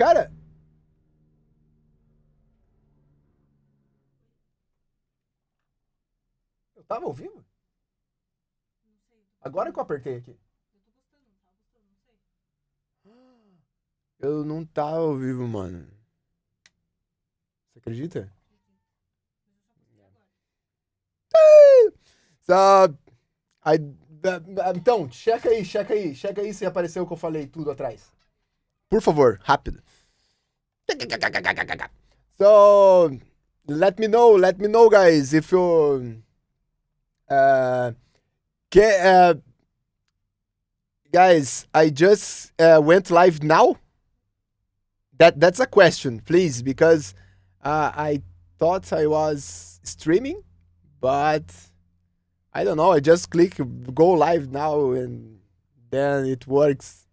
Cara, eu tava ao vivo? Agora que eu apertei aqui. Eu não tava ao vivo, mano. Você acredita? So, I, então, checa aí se apareceu o que eu falei tudo atrás. Por favor, rápido. So, let me know, guys, if you uh, guys, I just went live now. That's a question, please, because I thought I was streaming, but I don't know. I just click go live now, and then it works.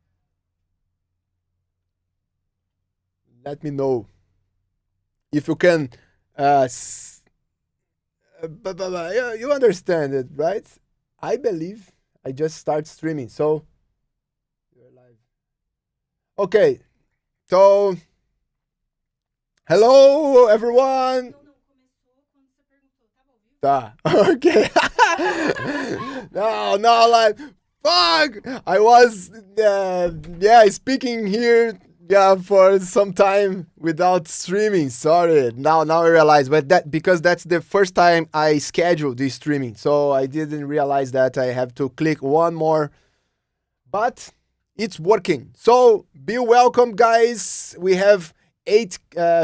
Let me know if you can. You understand it, right? I believe I just start streaming, so you're live. Okay, so hello everyone. Tá, okay. No, like, fuck! I was, speaking here, for some time without streaming. Sorry. Now I realize, but because that's the first time I scheduled this streaming, so I didn't realize that I have to click one more, but it's working. So be welcome, guys. We have 8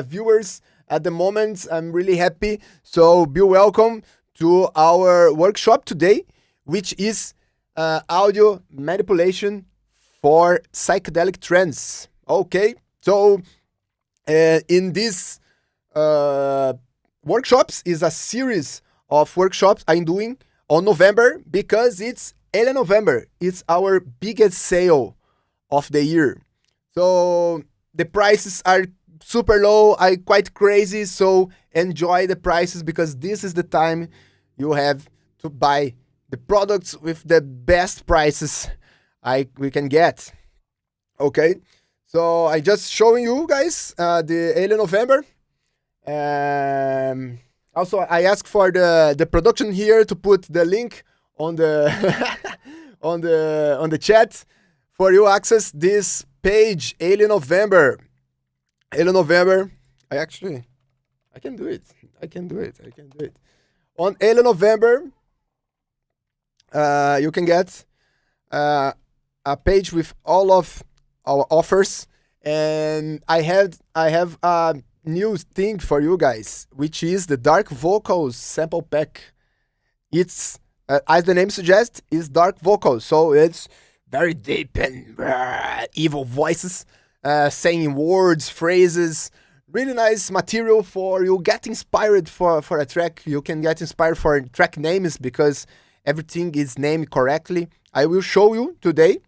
viewers at the moment. I'm really happy. So be welcome to our workshop today, which is audio manipulation for psychedelic trance. Okay, so in this workshops is a series of workshops I'm doing on November, because it's early November. It's our biggest sale of the year. So the prices are super low, I quite crazy, so enjoy the prices, because this is the time you have to buy the products with the best prices we can get. Okay, so I just showing you guys the early November. Also, I asked for the production here to put the link on the on the chat for you access this page, Alien November. Alien November. I can do it. On Alien November, you can get a page with all of our offers, and I have a new thing for you guys, which is the Dark Vocals sample pack. It's as the name suggests, is dark vocals, so it's very deep and evil voices, saying words, phrases. Really nice material for you. Get inspired for a track. You can get inspired for track names, because everything is named correctly. I will show you today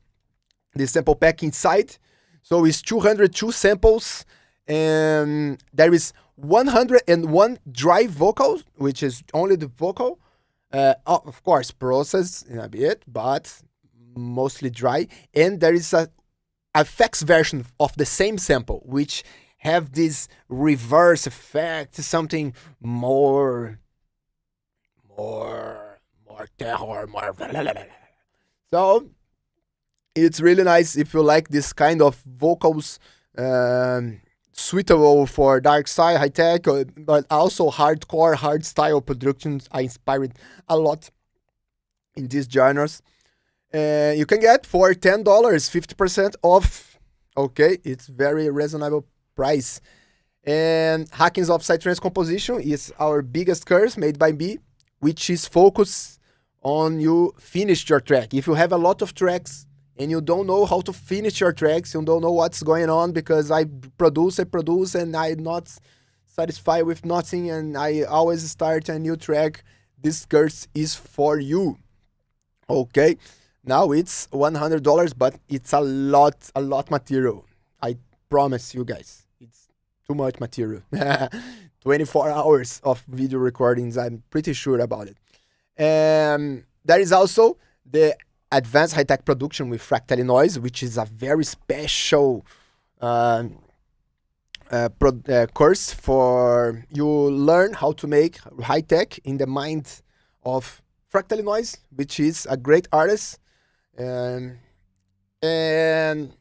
the sample pack inside. So it's 202 samples, and there is 101 dry vocals, which is only the vocal. Of course, processed in a bit, but mostly dry. And there is a effects version of the same sample, which have this reverse effect, something more terror, more. So it's really nice if you like this kind of vocals, suitable for dark side, high tech, but also hardcore, hard style productions. I inspired a lot in these genres. You can get for $10, 50% off. Okay, it's very reasonable price. And Hackings of Psytrance Composition is our biggest course made by me, which is focused on you finish your track. If you have a lot of tracks and you don't know how to finish your tracks, you don't know what's going on, because I produce, and I'm not satisfied with nothing, and I always start a new track, this course is for you. Okay, now it's $100, but it's a lot material. I promise you guys, it's too much material. 24 hours of video recordings, I'm pretty sure about it. There is also the advanced high-tech production with fractal noise, which is a very special course for you learn how to make high tech in the mind of Fractal Noise, which is a great artist. Um, and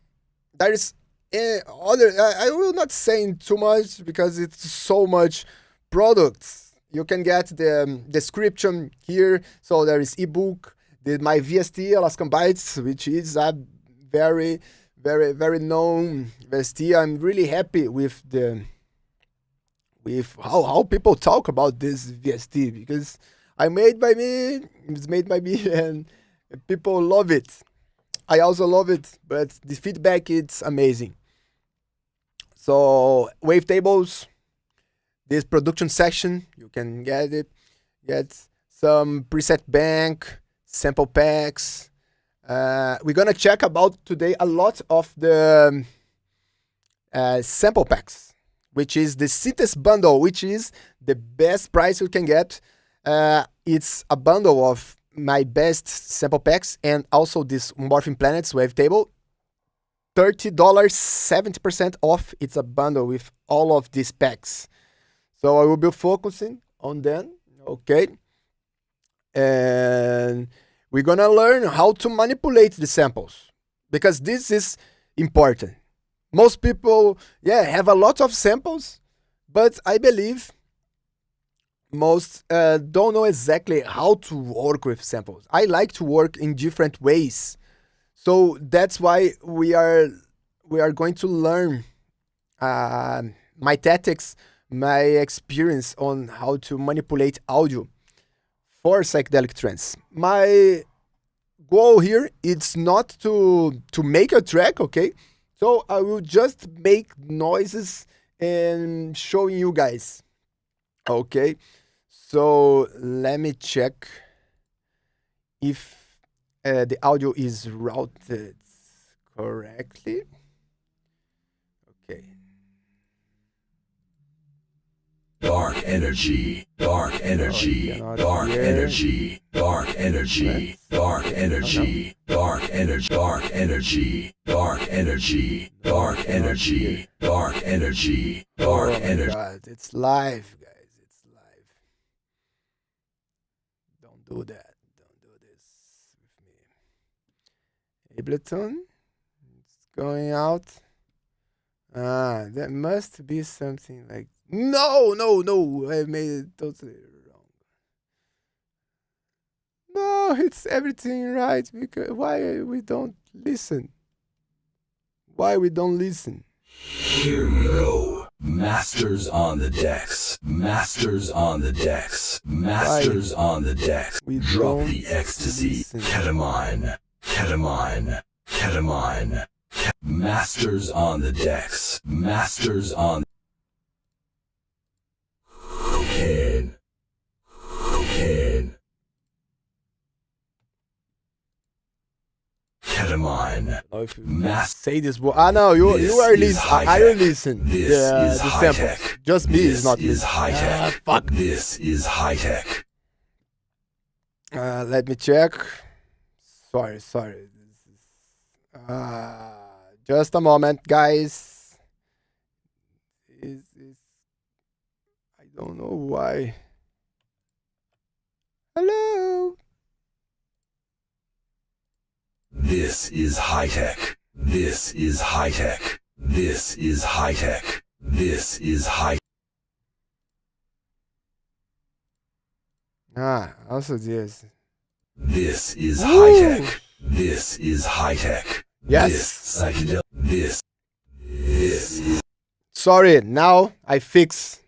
there is other. I will not say too much because it's so much products. You can get the description here. So there is ebook, my VST Alaskan Bytes, which is a very very known VST. I'm really happy with how people talk about this VST because it's made by me, and people love it. I also love it, but the feedback it's amazing. So wavetables, this production section, you can get some preset bank, sample packs. We're gonna check about today a lot of the sample packs, which is the CITES bundle, which is the best price you can get. It's a bundle of my best sample packs and also this Morphing Planets wavetable. $30, 70% off. It's a bundle with all of these packs. So I will be focusing on them, okay? And we're gonna learn how to manipulate the samples because this is important. Most people, have a lot of samples, but I believe most don't know exactly how to work with samples. I like to work in different ways, so that's why we are going to learn my tactics, my experience on how to manipulate audio for psychedelic trance. My goal here is not to make a track, okay? So I will just make noises and showing you guys, okay? So let me check if the audio is routed correctly. Okay. Dark energy, dark energy, dark energy, dark energy, dark energy, dark energy, dark energy, dark energy, dark energy, dark energy, dark energy. God, it's live, guys. It's live. Don't do that. Don't do this with me. Ableton. It's going out. That must be something like. No. I made it totally wrong. No, it's everything right. Because why we don't listen? Why we don't listen? Here we go. Masters on the decks. Masters on the decks. Masters on the decks. We drop don't the ecstasy. listen. Ketamine. Ketamine. Ketamine. Masters on the decks. Masters on cocaine. Cocaine. Ketamine. Oh, if you Mass. say this word. No, you are is listen. high I tech. listen. This the is high samples. tech. Just me This is not is listening. high tech. Fuck. This is high tech. Let me check. Sorry. This is, just a moment, guys. I don't know why. Hello. This is high tech. This is high tech. This is high tech. This is high. Also this. This is Woo! high tech. This is high tech. Yes. This psychedelic. This is. Sorry, now I fix.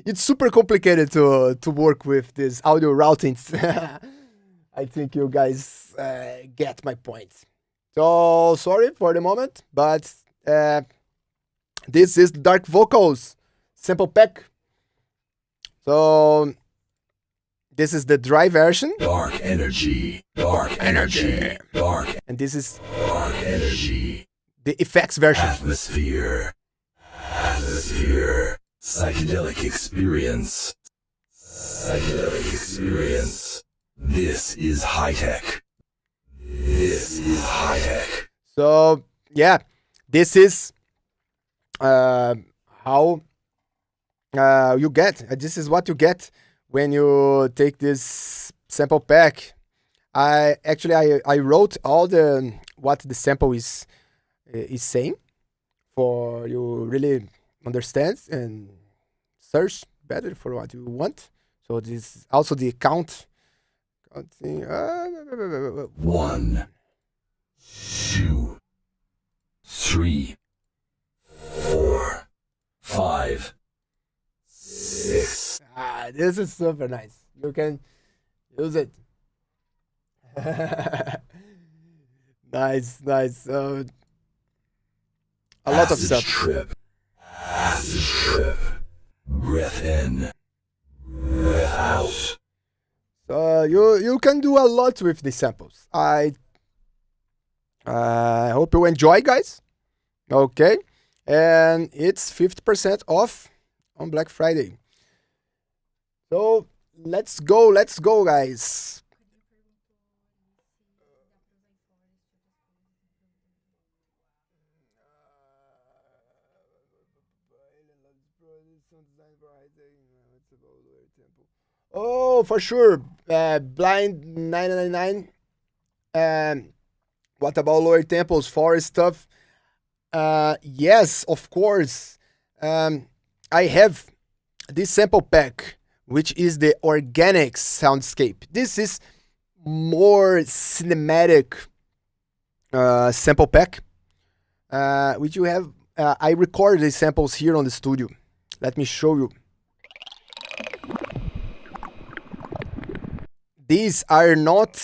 It's super complicated to work with this audio routings. I think you guys get my point. So sorry for the moment, but this is Dark Vocals sample pack. So this is the dry version. Dark energy. Dark energy. Dark. And this is Dark energy. the effects version. Atmosphere. Atmosphere. Psychedelic experience. Psychedelic experience. This is high tech. This is high tech. So yeah, this is how you get. This is what you get when you take this sample pack. I wrote all the what the sample is saying for you really understand and search better for what you want. So this is also the counting. One, two, three, four, five, six. This is super nice. You can use it. Nice, nice. A lot of Acid stuff. trip. Acid trip. Breath in. Breath out. So you can do a lot with the samples. I hope you enjoy, guys. Okay, and it's 50% off on Black Friday. So let's go, guys. Oh, for sure. Blind 999. What about lower tempos, forest stuff? Yes, of course. I have this sample pack, which is the organic soundscape. This is more cinematic sample pack, which you have. I recorded the samples here on the studio. Let me show you. These are not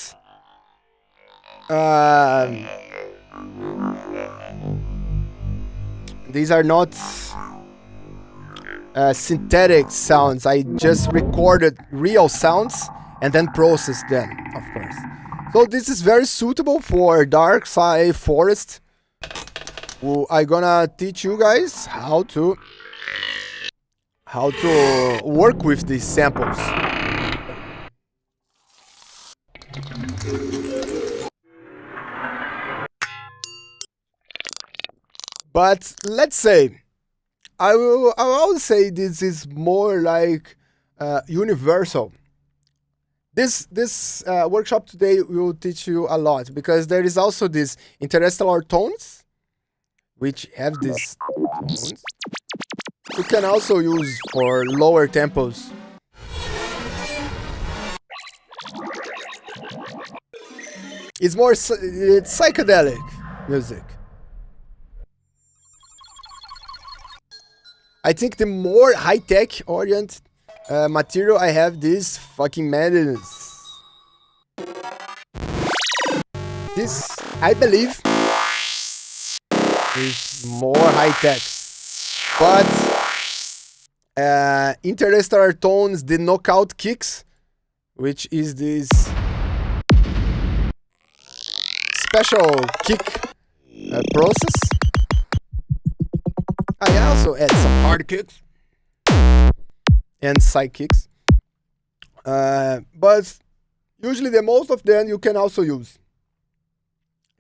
synthetic sounds. I just recorded real sounds and then processed them, of course. So this is very suitable for dark side forest. I'm gonna teach you guys how to work with these samples. But let's say I will say this is more like universal. This workshop today will teach you a lot because there is also this interstellar tones, which have these tones. You can also use for lower tempos. It's more it's psychedelic music. I think the more high-tech oriented material I have, this fucking madness. This, I believe, is more high-tech. But interstellar tones, the knockout kicks, which is this special kick process. I also add some hard kicks and side kicks, but usually the most of them you can also use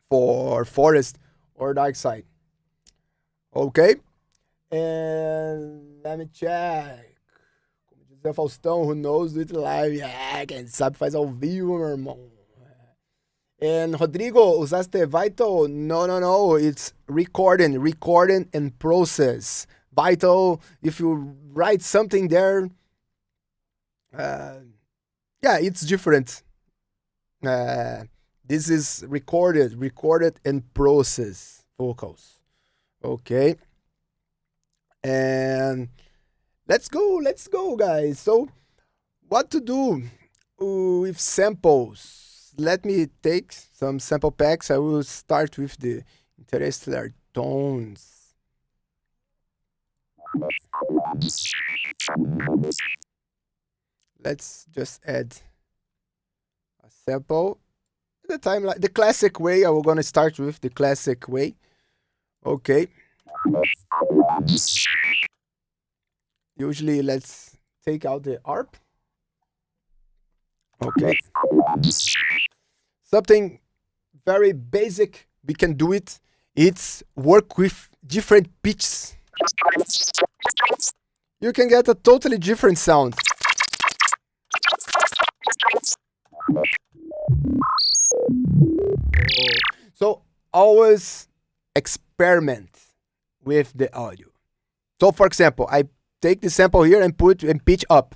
for forest or dark side. Okay, and let me check. Como diz o Faustão, who knows do it live? Yeah, quem sabe faz ao vivo, meu irmão. And Rodrigo, usaste Vital? No. It's recording and process. Vital, if you write something there, it's different. This is recorded and process vocals. Okay. And let's go, guys. So, what to do with samples? Let me take some sample packs. I will start with the interstellar tones. Let's just add a sample. The classic way. I will gonna start with the classic way. Okay. Usually, let's take out the ARP. Okay. Something very basic, we can do it. It's work with different pitches. you can get a totally different sound. So always experiment with the audio. So for example, I take the sample here and put and pitch up.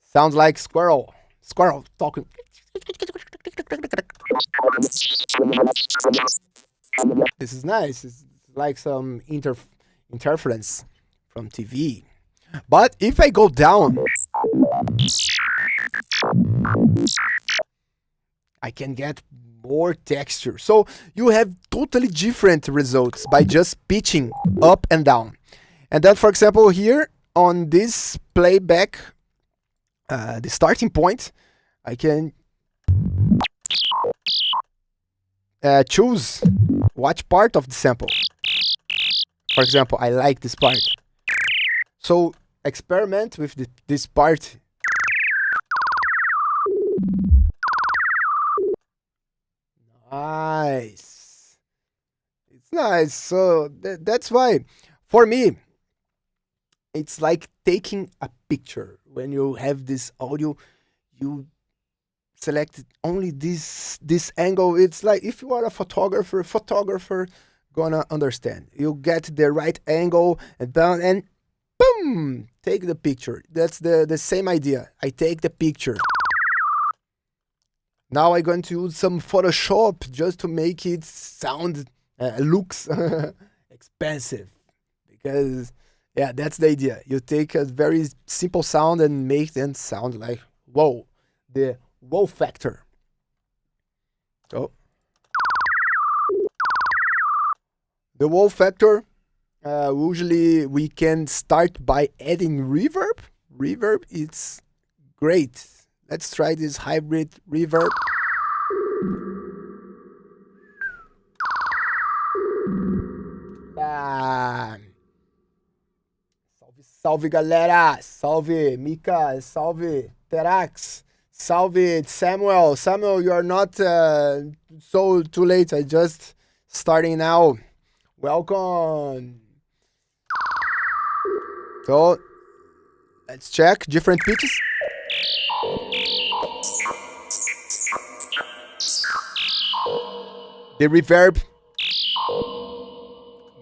Sounds like squirrel talking. This is nice. It's like some interference from TV. But if I go down, I can get more texture. So you have totally different results by just pitching up and down. And then, for example, here on this playback, the starting point, I can choose what part of the sample. For example, I like this part. So experiment with this part. Nice. It's nice. So that's why, for me, it's like taking a picture. When you have this audio, you select only this angle. It's like if you are a photographer gonna understand. You get the right angle and down and boom, take the picture. That's the same idea. I take the picture. Now I'm going to use some Photoshop just to make it sound looks expensive, because yeah, that's the idea. You take a very simple sound and make them sound like whoa, the wow factor. So the wow factor, usually we can start by adding reverb. Reverb, it's great. Let's try this hybrid reverb. Salve, salve galera! Salve Mika! Salve Terax! Salve Samuel! Samuel, you are not so too late. I just starting now. Welcome! So, let's check different pitches. The reverb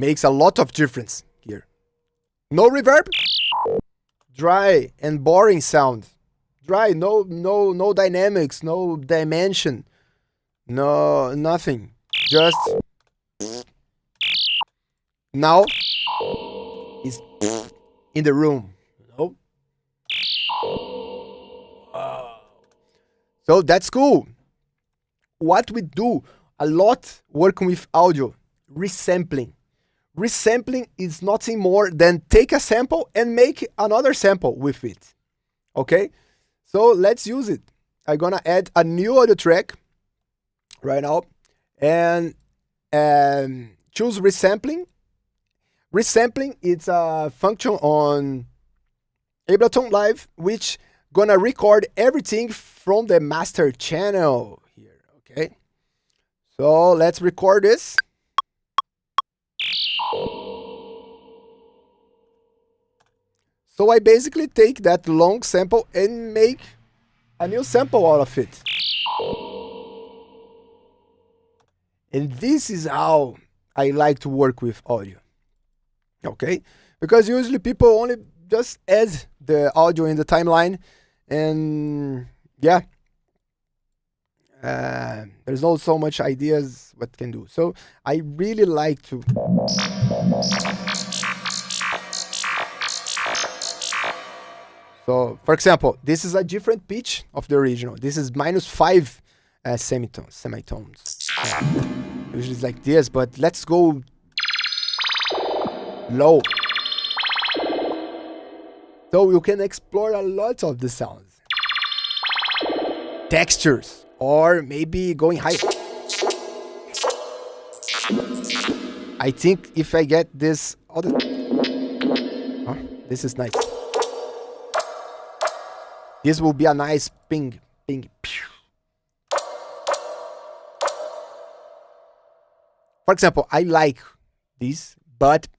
makes a lot of difference here. No reverb, dry and boring sound. Dry, no dynamics, no dimension, no nothing. Just now is in the room. You know? Wow. So that's cool. What we do a lot working with audio, resampling. Resampling is nothing more than take a sample and make another sample with it. Okay? So let's use it. I'm gonna add a new audio track right now and choose resampling. Resampling is a function on Ableton Live which gonna record everything from the master channel here. Okay? So let's record this. So I basically take that long sample and make a new sample out of it. And this is how I like to work with audio. Okay? Because usually people only just add the audio in the timeline and yeah. There's not so much ideas what can do. So I really like to so for example, this is a different pitch of the original. This is -5 semitones. Usually it's like this, but let's go low. So you can explore a lot of the sounds. Textures. Or maybe going higher. I think if I get this other... Oh, this is nice. This will be a nice ping, ping, pew. For example, I like this, but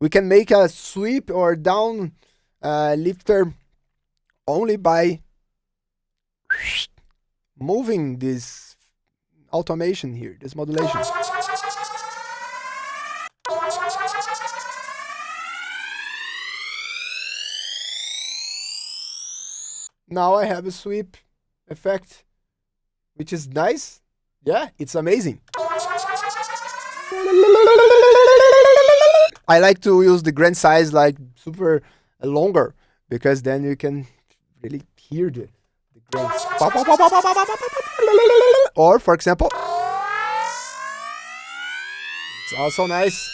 we can make a sweep or down lifter only by moving this automation here, this modulation. Now I have a sweep effect, which is nice. Yeah, it's amazing. I like to use the grand size like super longer, because then you can really hear the grains. Or for example, it's also nice.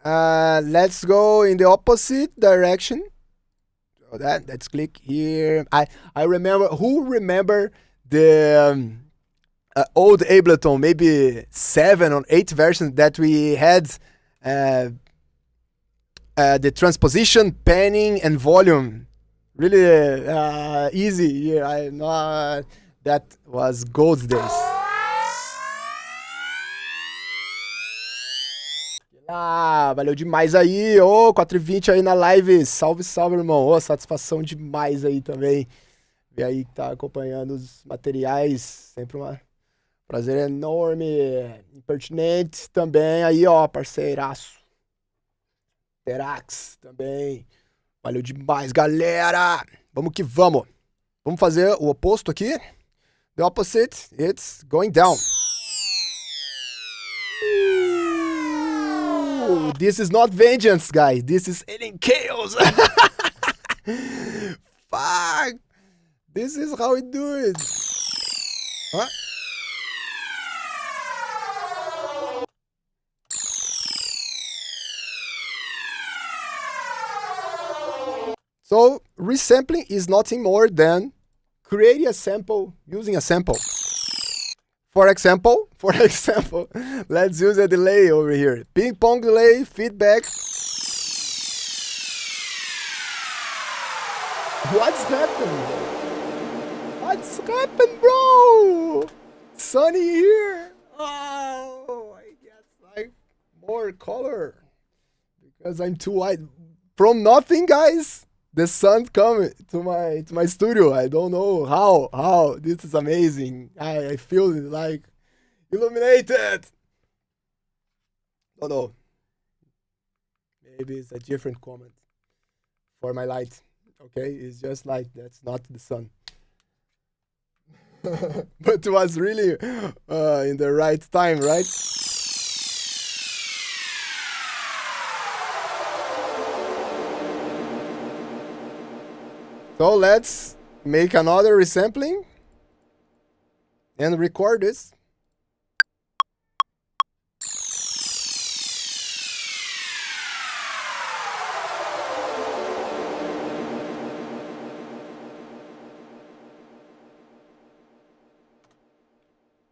Let's go in the opposite direction. So let's click here. I remember, who remember the old Ableton, maybe 7 or 8 versions that we had the transposition, panning, and volume. Really easy. Yeah, I know that was gold days. Valeu demais aí. Ô, 4h20 aí na live. Salve, salve, irmão. Ô, satisfação demais aí também. Ver aí que tá acompanhando os materiais. Sempre um prazer enorme. Impertinente também aí, ó, parceiraço. Terax também. Valeu demais, galera. Vamos que vamos. Vamos fazer o oposto aqui. The opposite, it's going down. This is not vengeance, guys. This is alien chaos. Fuck. This is how we do it. Huh? So resampling is nothing more than creating a sample using a sample. For example, let's use a delay over here. Ping pong delay, feedback. What's happened? What's happened, bro? Sunny here. Oh, I guess like more color because I'm too white. From nothing, guys, the sun coming to my studio. I don't know how. This is amazing. I feel like illuminated. Oh no. Maybe it's a different comment for my light. Okay, it's just like that's not the sun. But it was really in the right time, right? So let's make another resampling and record this.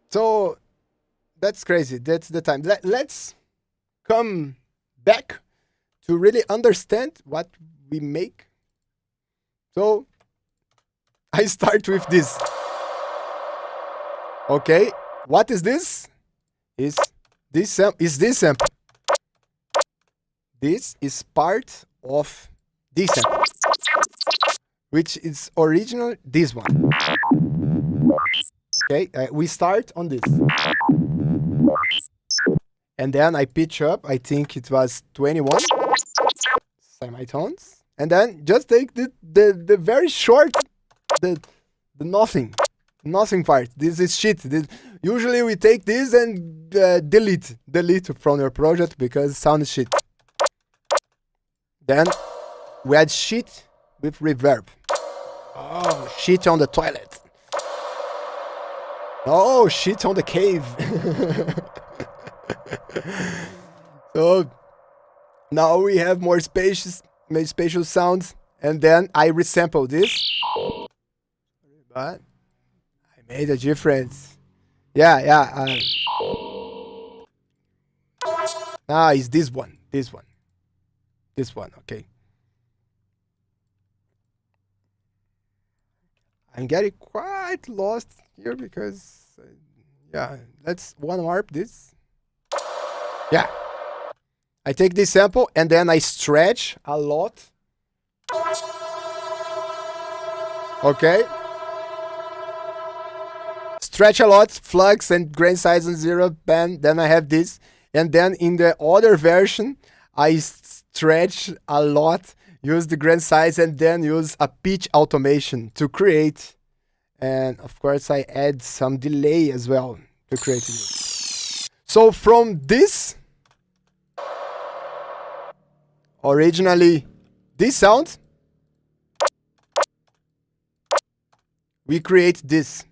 So that's crazy. That's the time. Let's come back to really understand what we make. So I start with this. Okay, what is this? Is this sample? This is part of this sample, which is original this one. Okay, we start on this, and then I pitch up. I think it was 21 semitones. And then just take the very short, the nothing part. This is shit. Usually we take this and delete from your project because it sounds shit. Then we add shit with reverb. Oh, shit on the toilet. Oh, shit on the cave. So now we have more spatial sounds, and then I resample this. But I made a difference. Yeah. It's this one. Okay. I'm getting quite lost here because, let's one warp this. Yeah. I take this sample and then I stretch a lot. Okay. Stretch a lot, flux and grain size on 0, band. Then I have this. And then in the other version, I stretch a lot, use the grain size, and then use a pitch automation to create. And of course, I add some delay as well to create it. So from this, originally this sound, we create this.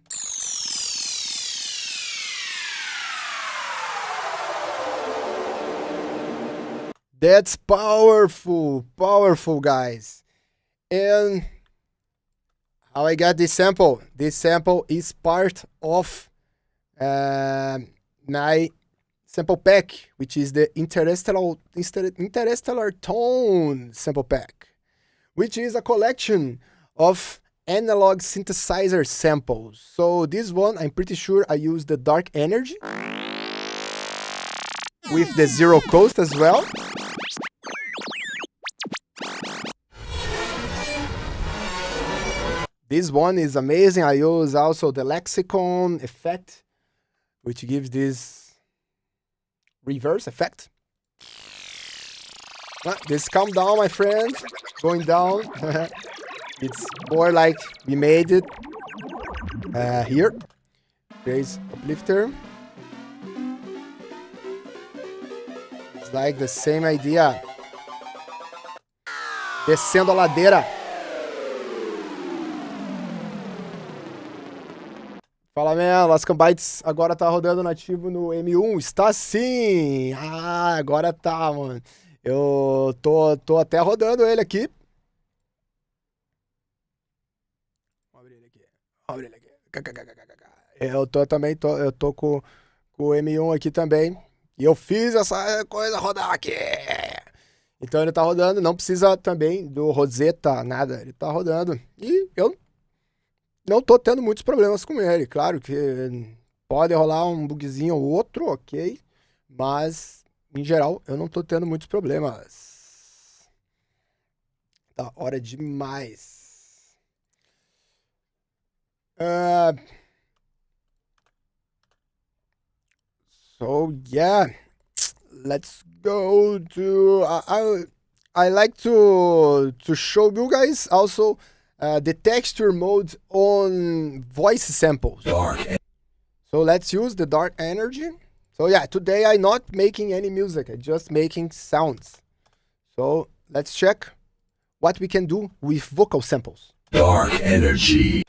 That's powerful, powerful, guys. And how I got this sample? This sample is part of my sample pack, which is the Interstellar Tone sample pack, which is a collection of analog synthesizer samples. So this one, I'm pretty sure I use the dark energy with the zero coast as well. This one is amazing. I use also the lexicon effect, which gives this reverse effect. This calm down, my friend. Going down. It's more like we made it here. There's uplifter. It's like the same idea. Descendo a ladeira. Fala, man, Lascam Bytes agora tá rodando nativo no M1? Está sim! Ah, agora tá, mano. Eu tô até rodando ele aqui. Abre ele aqui. Abre ele aqui. Eu tô com o M1 aqui também. E eu fiz essa coisa rodar aqui. Então ele tá rodando, não precisa também do Rosetta, nada. Ele tá rodando. E eu não tô tendo muitos problemas com ele. Claro que pode rolar um bugzinho ou outro, ok. Mas, em geral, eu não tô tendo muitos problemas. Da hora demais. So, yeah. Let's go to... I like to show you guys also... the texture mode on voice samples. So let's use the dark energy. So yeah, today I'm not making any music, I'm just making sounds. So let's check what we can do with vocal samples. Dark energy.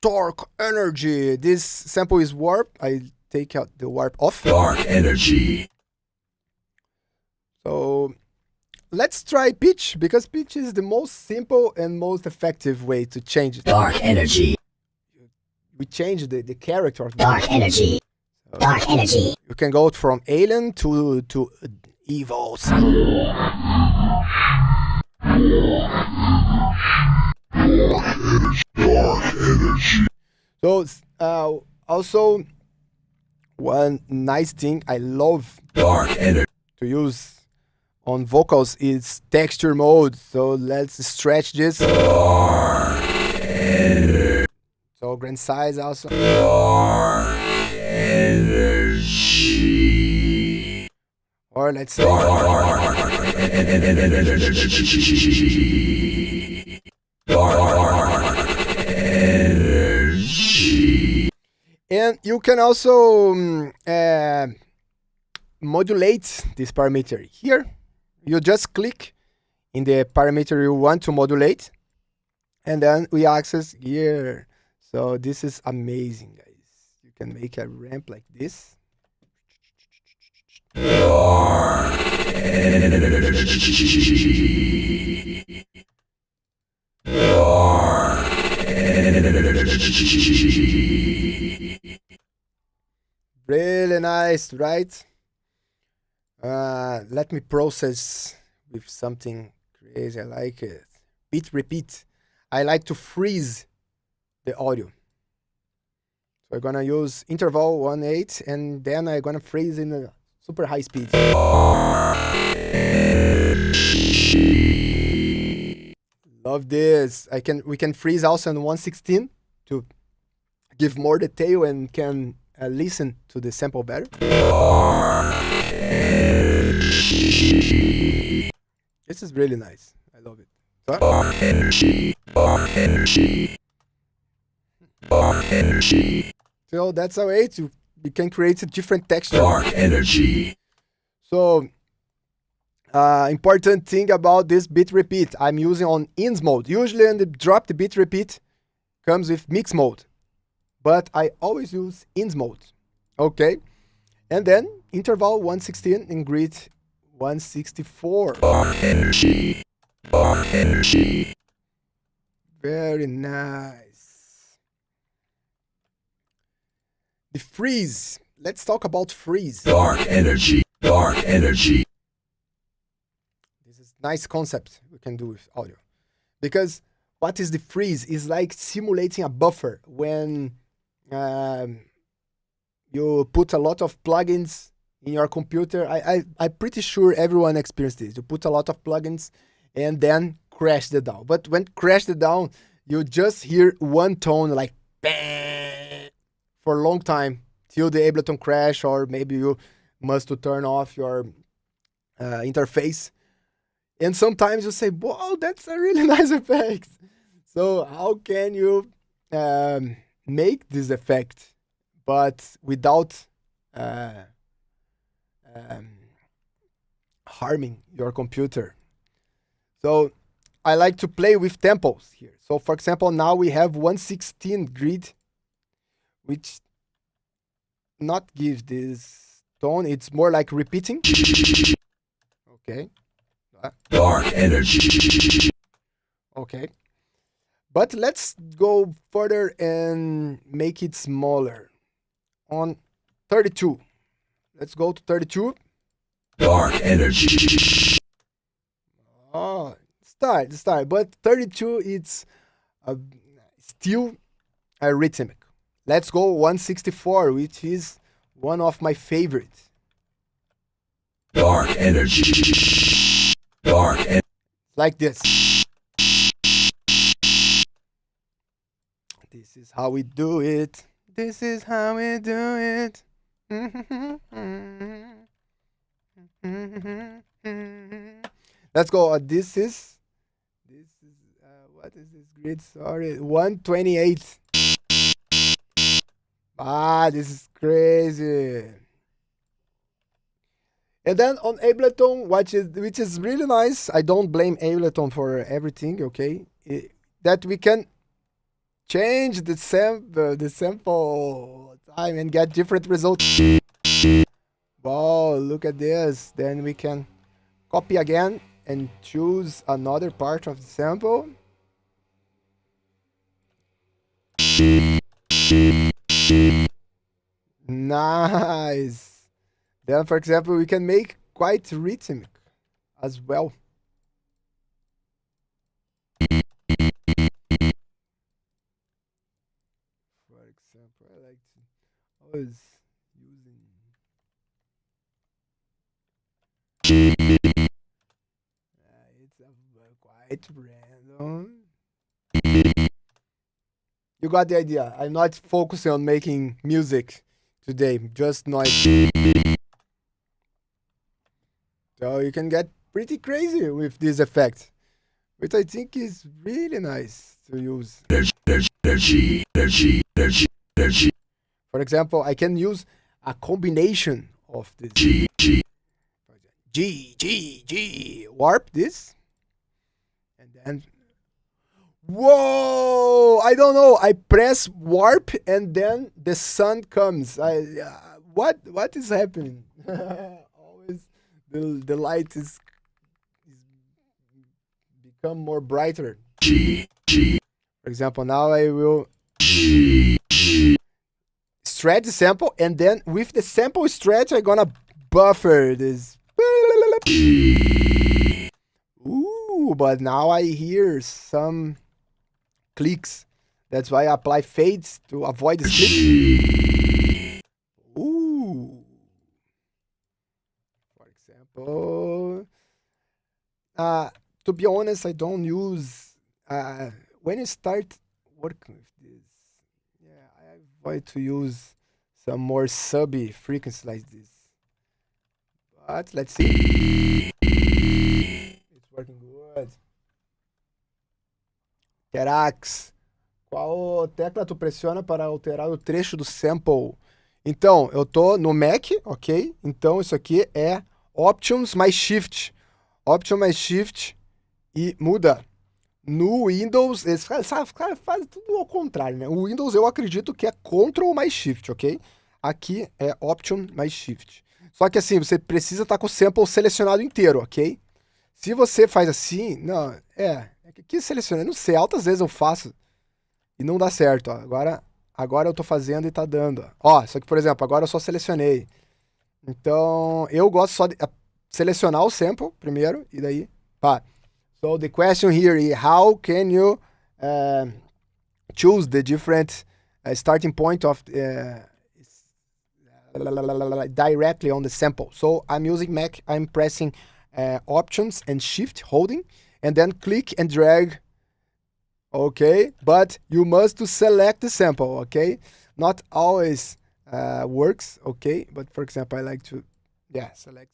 Dark energy. This sample is warp. I take out the warp off. Dark energy. So let's try pitch, because pitch is the most simple and most effective way to change it. Dark energy. We change the character of Dark energy. So Dark energy. you can go from alien to evil sound. Dark energy. So also one nice thing I love Dark energy. to use on vocals is texture mode. So let's stretch this. Dark energy. So grain size also. Dark energy. Or let's say Dark energy. and you can also modulate this parameter here. You just click in the parameter you want to modulate, and then we access here. So this is amazing, guys. You can make a ramp like this. Dark energy. Dark energy. Really nice, right? Let me process with something crazy. I like it. Beat repeat. I like to freeze the audio. So I'm gonna use interval 1/8, and then I'm gonna freeze in the super high speed. Love this. We can freeze also in 116 to give more detail and can listen to the sample better. This is really nice. I love it. So that's a way we can create a different texture. Dark energy. So important thing about this beat repeat, I'm using on ins mode. Usually on the drop, the beat repeat comes with mix mode, but I always use ins mode. Okay, and then interval 116 and grid 164. Dark energy. Dark energy. Very nice. The freeze. Let's talk about freeze. Dark energy. Dark energy. This is nice concept we can do with audio. Because what is the freeze? Is like simulating a buffer when you put a lot of plugins in your computer. I'm pretty sure everyone experienced this. You put a lot of plugins and then crash the DAW. But when crash the DAW, you just hear one tone like bang for a long time till the Ableton crash, or maybe you must to turn off your interface. And sometimes you say, "Whoa, that's a really nice effect." So how can you make this effect, but without harming your computer? So I like to play with tempos here. So for example, now we have 116 grid, which not gives this tone. It's more like repeating. Okay. Dark energy. Okay. But let's go further and make it smaller. On 32. Let's go to 32. Dark energy. Oh, start. But 32, it's still a rhythmic. Let's go 164, which is one of my favorites. Dark energy. Dark energy. Like this. This is how we do it. This is how we do it. Let's go. This is what is this grid? Sorry, 128. This is crazy. And then on Ableton, which is really nice. I don't blame Ableton for everything. Okay, that we can change the sample time and get different results. Wow, look at this. Then we can copy again and choose another part of the sample. Nice. Then, for example, we can make quite rhythmic as well. For example, I like to always using. It's quite random. You got the idea. I'm not focusing on making music today, just noise. So you can get pretty crazy with this effect, which I think is really nice to use. Energy. For example, I can use a combination of this. G. Warp this. And then... Whoa! I don't know. I press warp and then the sun comes. What is happening? Always the light is become more brighter. For example, now I will stretch the sample, and then with the sample stretch, I'm gonna buffer this. Ooh, but now I hear some clicks. That's why I apply fades to avoid the clicks. Ooh. example, uh, to be honest, I don't use when you start working with this. Yeah, I avoid to use some more subby frequencies like this. But let's see. It's working good. Carax. Qual tecla tu pressiona para alterar o trecho do sample? Então, eu tô no Mac, ok? Então, isso aqui é Options mais Shift. Option mais Shift e muda. No Windows, eles fazem tudo ao contrário, né? O Windows eu acredito que é Ctrl mais Shift, ok? Aqui é Option mais Shift. Só que assim, você precisa estar com o sample selecionado inteiro, ok? Se você faz assim, não, é que aqui seleciona, não sei, altas vezes eu faço e não dá certo, ó. Agora eu tô fazendo e tá dando. Ó, só que, por exemplo, agora eu só selecionei. Então, eu gosto só de selecionar o sample primeiro e daí, pá. So the question here is how can you choose the different starting point of directly on the sample. So I'm using Mac, I'm pressing Options and Shift holding and then click and drag. Okay, but you must select the sample, okay? Not always works, okay? But for example, I like to, select.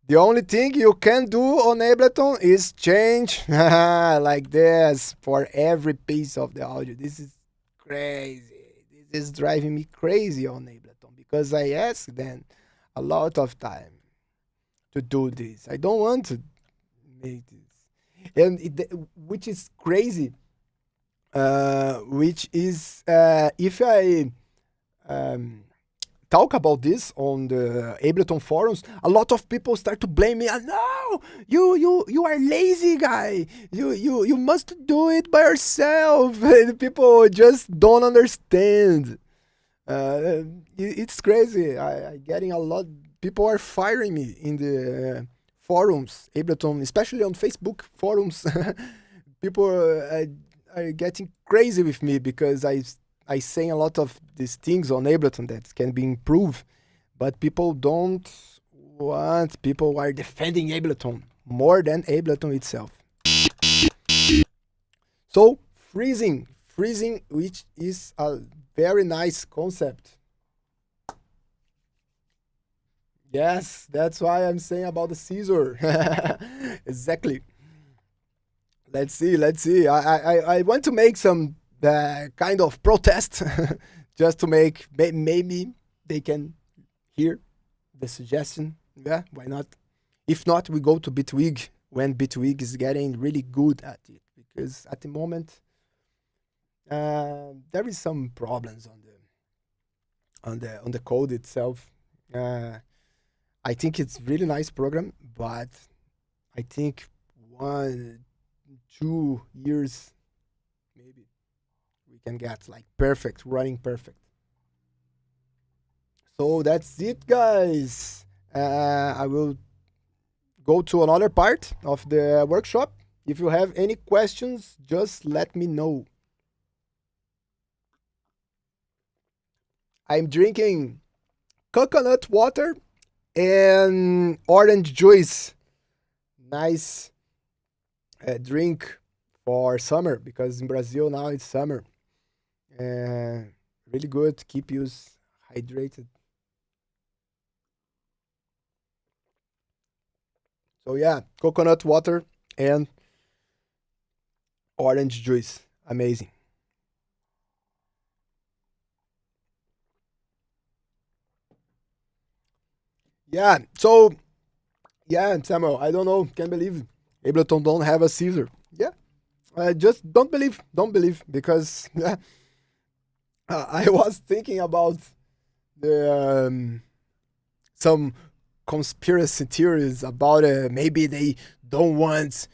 The only thing you can do on Ableton is change like this for every piece of the audio. This is crazy. This is driving me crazy on Ableton because I ask them a lot of time to do this. I don't want to make this. And which is crazy, which is if I talk about this on the Ableton forums, a lot of people start to blame me. No, you are lazy guy. You must do it by yourself. And people just don't understand. It's crazy. I getting a lot. People are firing me in the forums, Ableton, especially on Facebook forums. People are getting crazy with me because I say a lot of these things on Ableton that can be improved, but people don't want. People are defending Ableton more than Ableton itself. So freezing, which is a very nice concept. Yes, that's why I'm saying about the Caesar. Exactly. Let's see. I want to make some kind of protest just to make, maybe they can hear the suggestion. Yeah, why not? If not, we go to Bitwig when Bitwig is getting really good at it, because at the moment there is some problems on the code itself. I think it's really nice program, but I think 1-2 years maybe we can get like perfect, running perfect. So that's it, guys. I will go to another part of the workshop. If you have any questions, just let me know. I'm drinking coconut water and orange juice. Nice drink for summer, because in Brazil now it's summer. Really good. Keep you hydrated. So yeah, coconut water and orange juice. Amazing. Yeah, so, yeah, Samuel, I don't know, can't believe Ableton don't have a Caesar. Yeah, just don't believe, because I was thinking about the some conspiracy theories about maybe they don't want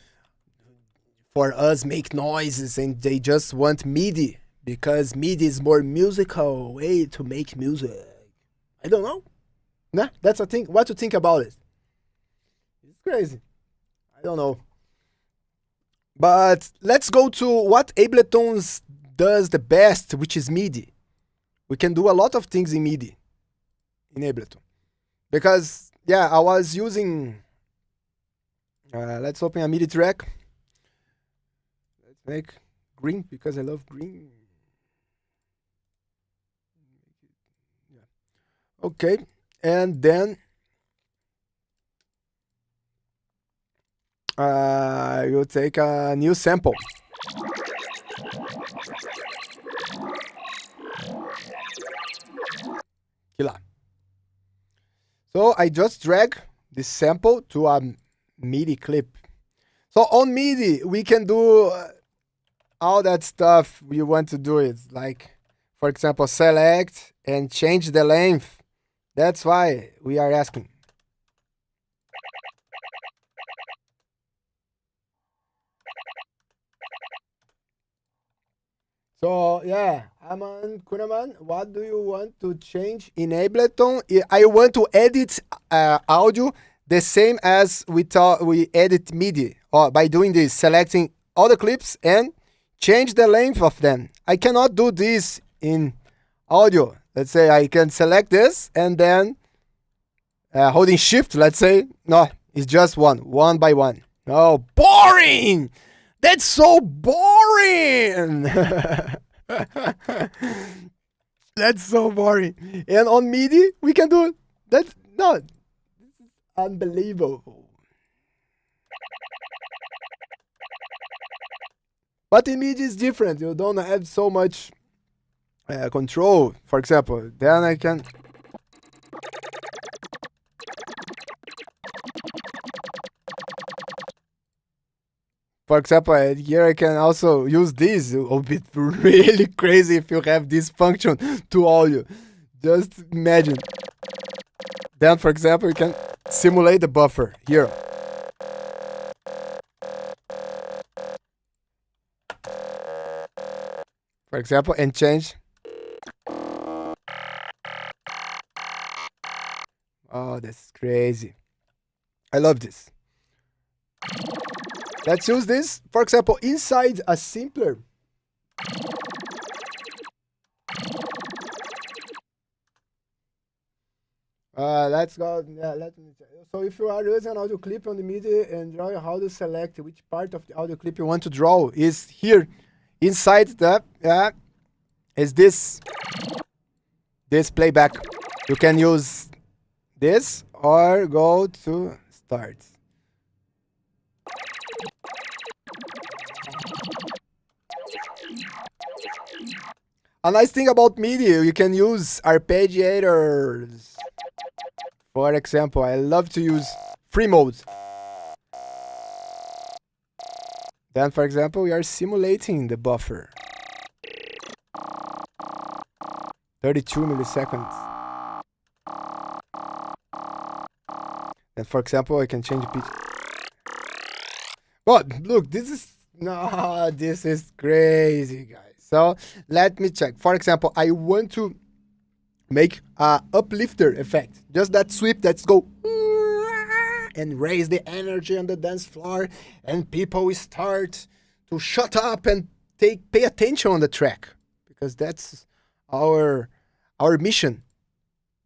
for us make noises and they just want MIDI, because MIDI is more musical way to make music. I don't know. Nah, that's a thing. What to think about it? It's crazy. I don't know. But let's go to what Ableton does the best, which is MIDI. We can do a lot of things in MIDI in Ableton. because yeah, I was using. Let's open a MIDI track. Let's make green because I love green. Yeah. Okay, and then you take a new sample. Aqui lá. So I just drag this sample to a MIDI clip. So on MIDI, we can do all that stuff we want to do. It like, for example, select and change the length. That's why we are asking. So yeah, Aman Kunaman, what do you want to change in Ableton? I want to edit audio the same as we edit MIDI, or by doing this, selecting all the clips and change the length of them. I cannot do this in audio. Let's say I can select this and then holding shift, let's say, no, it's just one by one. No, boring! That's so boring! That's so boring. And on MIDI, we can do it. That's not unbelievable. But in MIDI is different. You don't have so much control. For example, then I can. For example, here I can also use this. It will be really crazy if you have this function to audio. Just imagine. Then, for example, you can simulate the buffer here. For example, and change. Oh, that's crazy. I love this. Let's use this, for example, inside a simpler. Let's go. Yeah, let me. So, if you are using an audio clip on the MIDI and draw how to select which part of the audio clip you want to draw is here, inside the is this playback. You can use this or go to start. A nice thing about MIDI, you can use arpeggiators. For example, I love to use free mode. Then, for example, we are simulating the buffer. 32 milliseconds. And for example, I can change pitch. But look, this is crazy, guys. So let me check. For example, I want to make a uplifter effect. Just that sweep that's go and raise the energy on the dance floor, and people will start to shut up and pay attention on the track, because that's our mission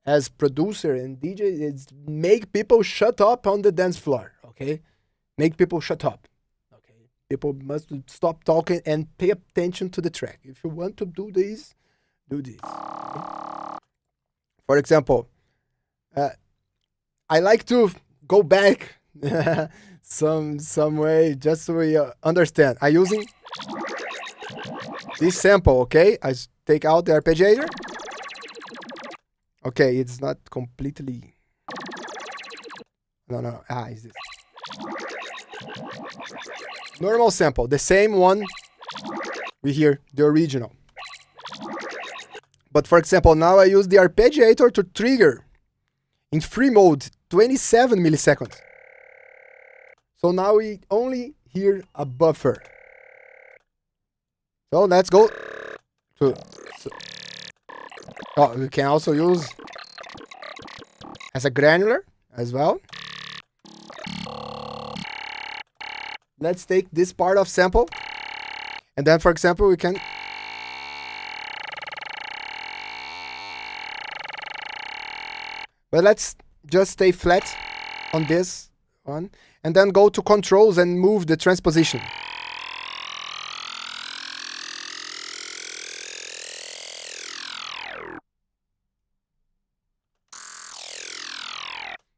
as producer and DJ is make people shut up on the dance floor. Okay, make people shut up. People must stop talking and pay attention to the track. If you want to do this, do this. Okay? For example, I like to go back some way just so we understand. I'm using this sample, okay? I take out the arpeggiator. Okay, it's not completely... No. It's this. Normal sample, the same one we hear, the original. But for example, now I use the arpeggiator to trigger in free mode 27 milliseconds. So now we only hear a buffer. So let's go to... we can also use as a granular as well. Let's take this part of sample, and then, for example, we can... But let's just stay flat on this one, and then go to controls and move the transposition.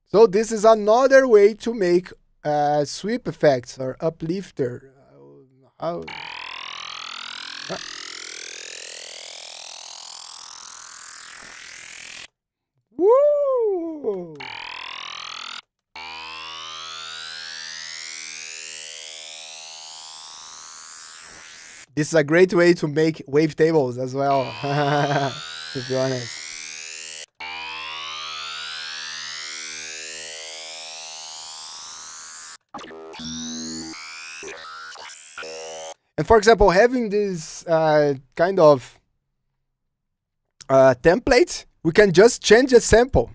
So this is another way to make sweep effects or uplifter. Woo! This is a great way to make wavetables as well, to be honest. And for example, having this kind of template, we can just change the sample.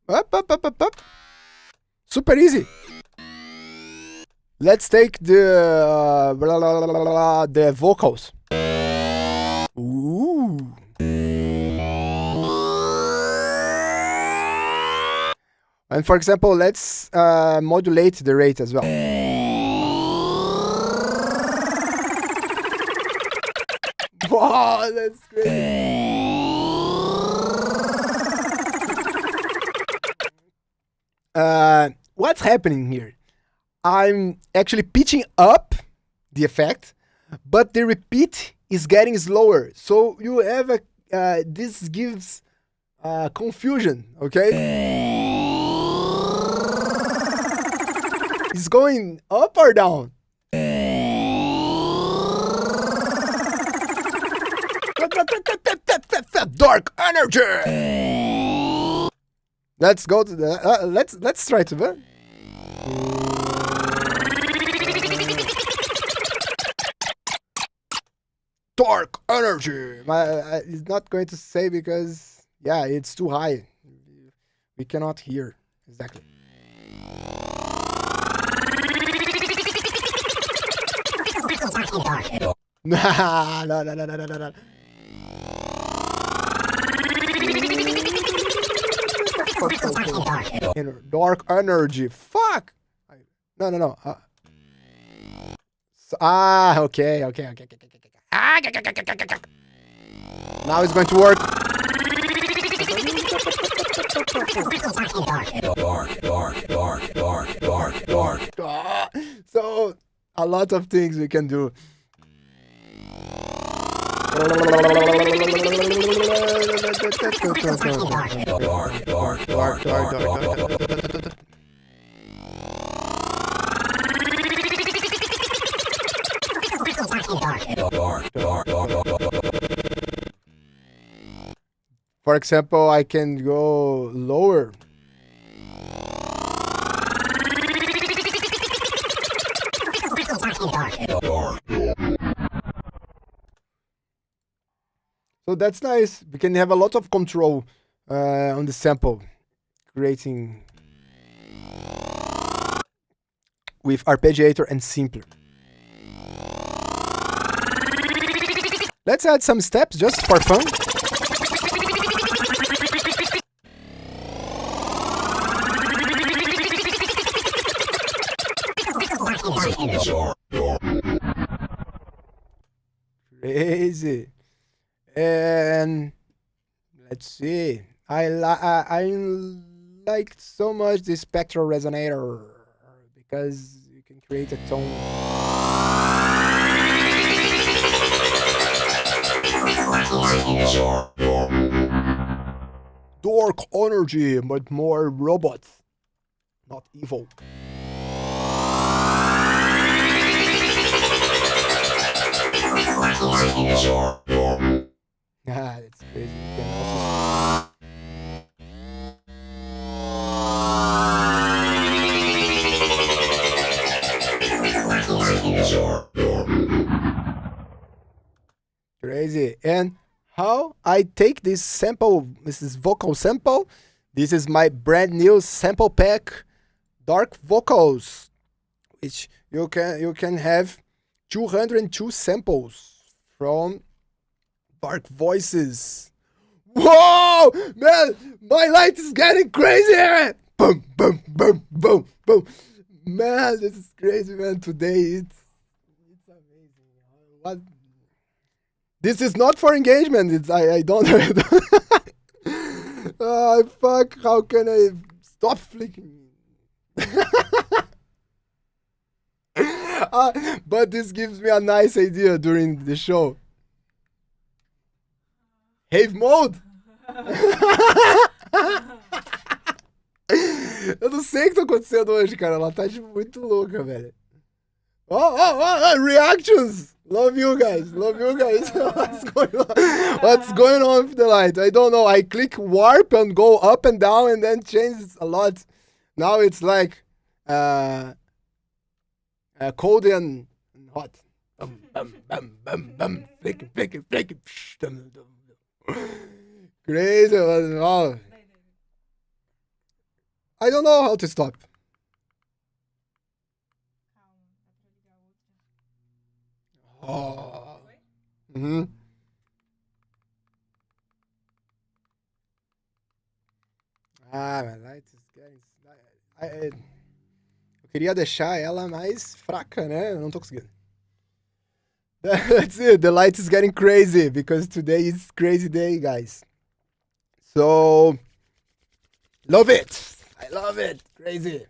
Up. Super easy. Let's take the vocals. Ooh. And for example, let's modulate the rate as well. Wow, that's great. What's happening here? I'm actually pitching up the effect, but the repeat is getting slower. So you have this gives confusion, okay? It's going up or down? Dark energy. Let's go to the. Let's try to. Dark energy. It's not going to say because it's too high. We cannot hear exactly. No. Dark energy. Fuck. No. Okay. Now it's going to work. Dark. So a lot of things we can do. For example, I can go lower. So that's nice. We can have a lot of control on the sample, creating with arpeggiator and simpler. Let's add some steps just for fun. Crazy. And let's see. I liked so much the spectral resonator because you can create a tone. Dark energy, but more robots, not evil. That's crazy. Crazy. And how I take this sample, this is vocal sample. This is my brand new sample pack, Dark Vocals, which you can have 202 samples from Dark Voices. Whoa, man, my light is getting crazy. Boom, boom, boom, boom, boom. Man, this is crazy, man. Today it's amazing. What? This is not for engagement. It's I don't. Fuck. How can I stop flicking? But this gives me a nice idea during the show. Rave mode. Eu não sei o que tá acontecendo hoje, cara. Ela tá tipo, muito louca, velho. Oh, reactions! Love you guys. What's going on with the light? I don't know. I click warp and go up and down and then changes a lot. Now it's like cold and hot. Flick. Crazy. Oh. I don't know how to stop. Oh. Uhum. My light is getting... Eu queria deixar ela mais fraca, né? Eu não tô conseguindo. That's it. The light is getting crazy because today is crazy day, guys. So, love it. I love it. Crazy.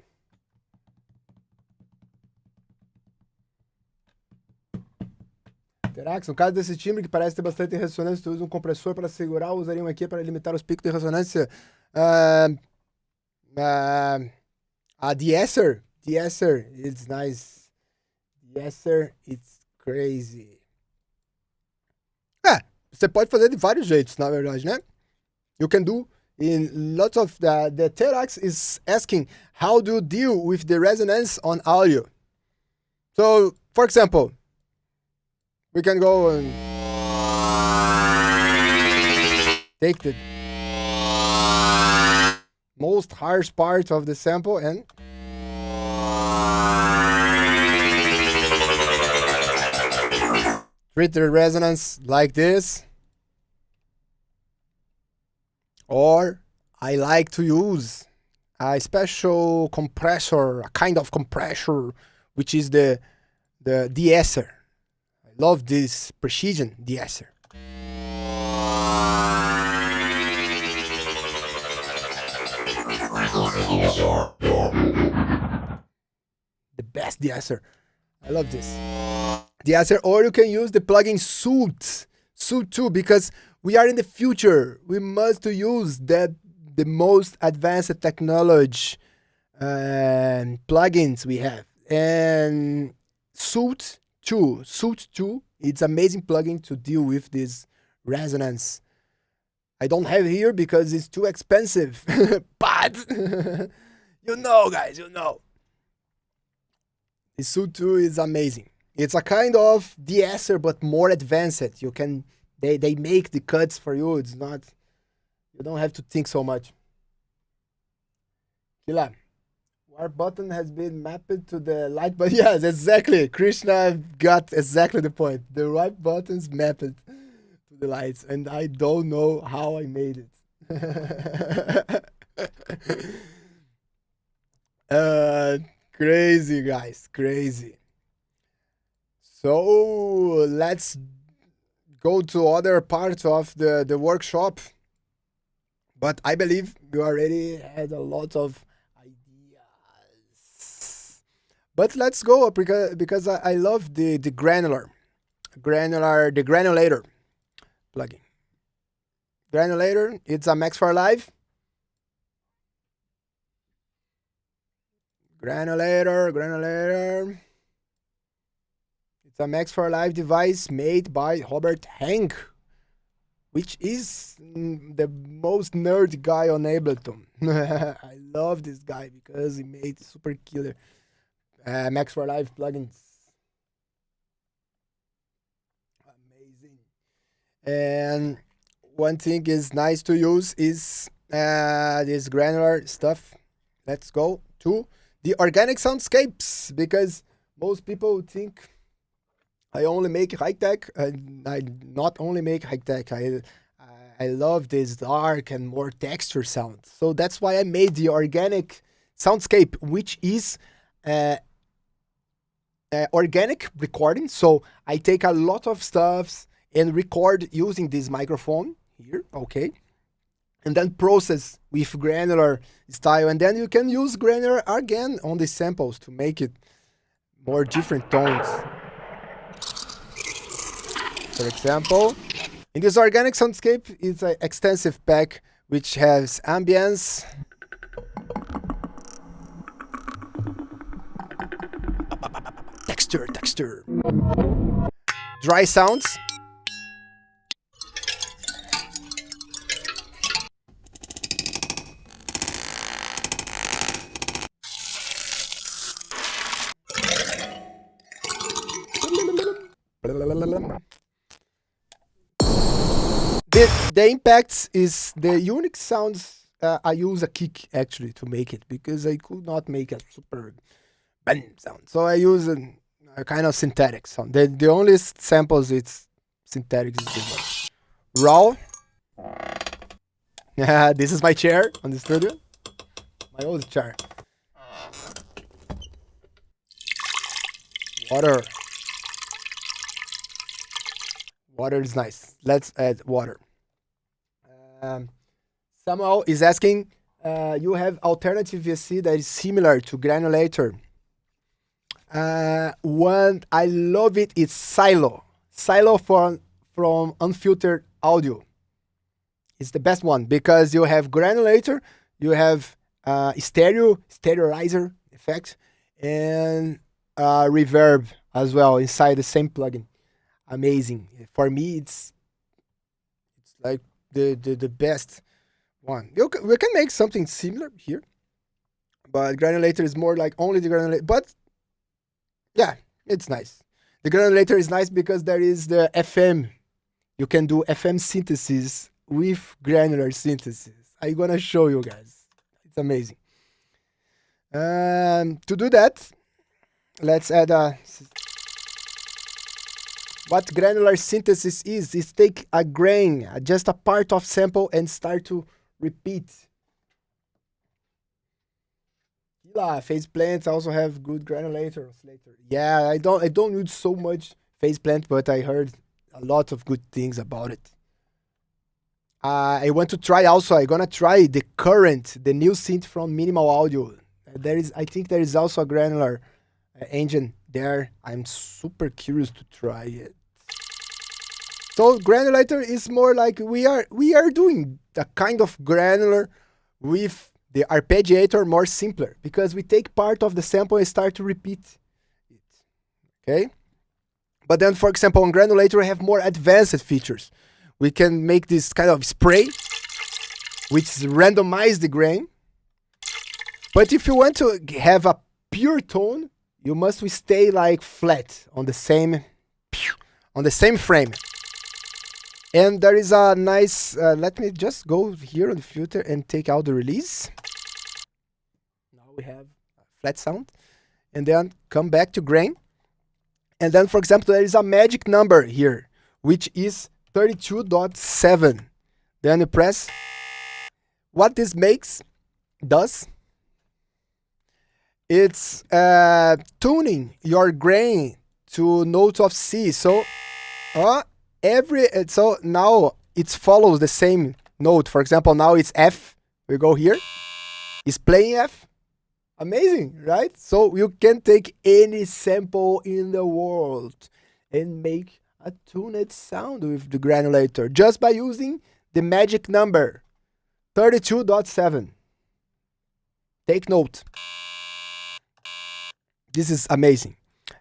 Terax, no caso desse timbre que parece ter bastante ressonância, tu usa um compressor para segurar ou usaria um aqui para limitar os picos de ressonância? A de-esser, it's nice. De-esser, it's crazy. Você pode fazer de vários jeitos, na verdade, né? You can do in lots of... The Terax is asking, how do you deal with the resonance on audio? So, for example, we can go and take the most harsh part of the sample and treat the resonance like this. Or I like to use a special compressor, a kind of compressor, which is the de-esser. I love this precision de-esser. The best de-esser. I love this. De-esser, or you can use the plugin Suit 2, because we are in the future. We must use the most advanced technology plugins we have. And Suit 2, it's amazing plugin to deal with this resonance. I don't have it here because it's too expensive. But you know, guys, you know. The Suit 2 is amazing. It's a kind of de-esser, but more advanced. You can they make the cuts for you. It's not, you don't have to think so much. Kila, warp button has been mapped to the light button. Yes, exactly. Krishna got exactly the point. The right button's mapped to the lights, and I don't know how I made it. Crazy, guys, crazy. So let's go to other parts of the workshop. But I believe you already had a lot of ideas. But let's go because I love the granulator plugin. Granulator, it's a Max for Live. Granulator. It's a Max for Live device made by Robert Hank, which is the most nerd guy on Ableton. I love this guy because he made super killer Max for Live plugins. Amazing. And one thing is nice to use is this granular stuff. Let's go to the organic soundscapes, because most people think I only make high tech. I not only make high tech. I I love this dark and more texture sound. So that's why I made the organic soundscape, which is organic recording. So I take a lot of stuffs and record using this microphone here, okay? And then process with granular style. And then you can use granular again on the samples to make it more different tones. For example, in this organic soundscape, it's an extensive pack which has ambience, texture, dry sounds, the impacts is the unique sounds. I use a kick actually to make it because I could not make a super bam sound. So I use a kind of synthetic sound. The only samples it's synthetic is this one. Raw. This is my chair on the studio. My old chair. Water. Water is nice. Let's add water. Samuel is asking, you have alternative VSC that is similar to Granulator. One, I love it, it's Silo. Silo from unfiltered audio. It's the best one because you have Granulator, you have stereoizer effect, and reverb as well inside the same plugin. Amazing. For me, it's like the best one. We can make something similar here, but Granulator is more like only the Granulator. But yeah, it's nice. The Granulator is nice because there is the FM. You can do FM synthesis with granular synthesis. I'm gonna show you guys. It's amazing. To do that, let's add a. What granular synthesis is take a grain, just a part of sample, and start to repeat. Yeah, phase plants also have good granulator. Yeah, I don't use so much phase plant, but I heard a lot of good things about it. I want to try also. I'm gonna try the current, the new synth from Minimal Audio. I think there is also a granular engine there. I'm super curious to try it. So granulator is more like we are doing a kind of granular with the arpeggiator more simpler because we take part of the sample and start to repeat it. Okay? But then, for example, on granulator we have more advanced features. We can make this kind of spray, which randomize the grain. But if you want to have a pure tone, you must stay like flat on the same frame. And there is a nice, let me just go here on the filter and take out the release. Now we have a flat sound. And then come back to grain. And then, for example, there is a magic number here, which is 32.7. Then you press. What this does, it's tuning your grain to note of C. So, so now it follows the same note. For example, now it's F. We go here. It's playing F. Amazing, right? So you can take any sample in the world and make a tuned sound with the granulator just by using the magic number 32.7. Take note. This is amazing.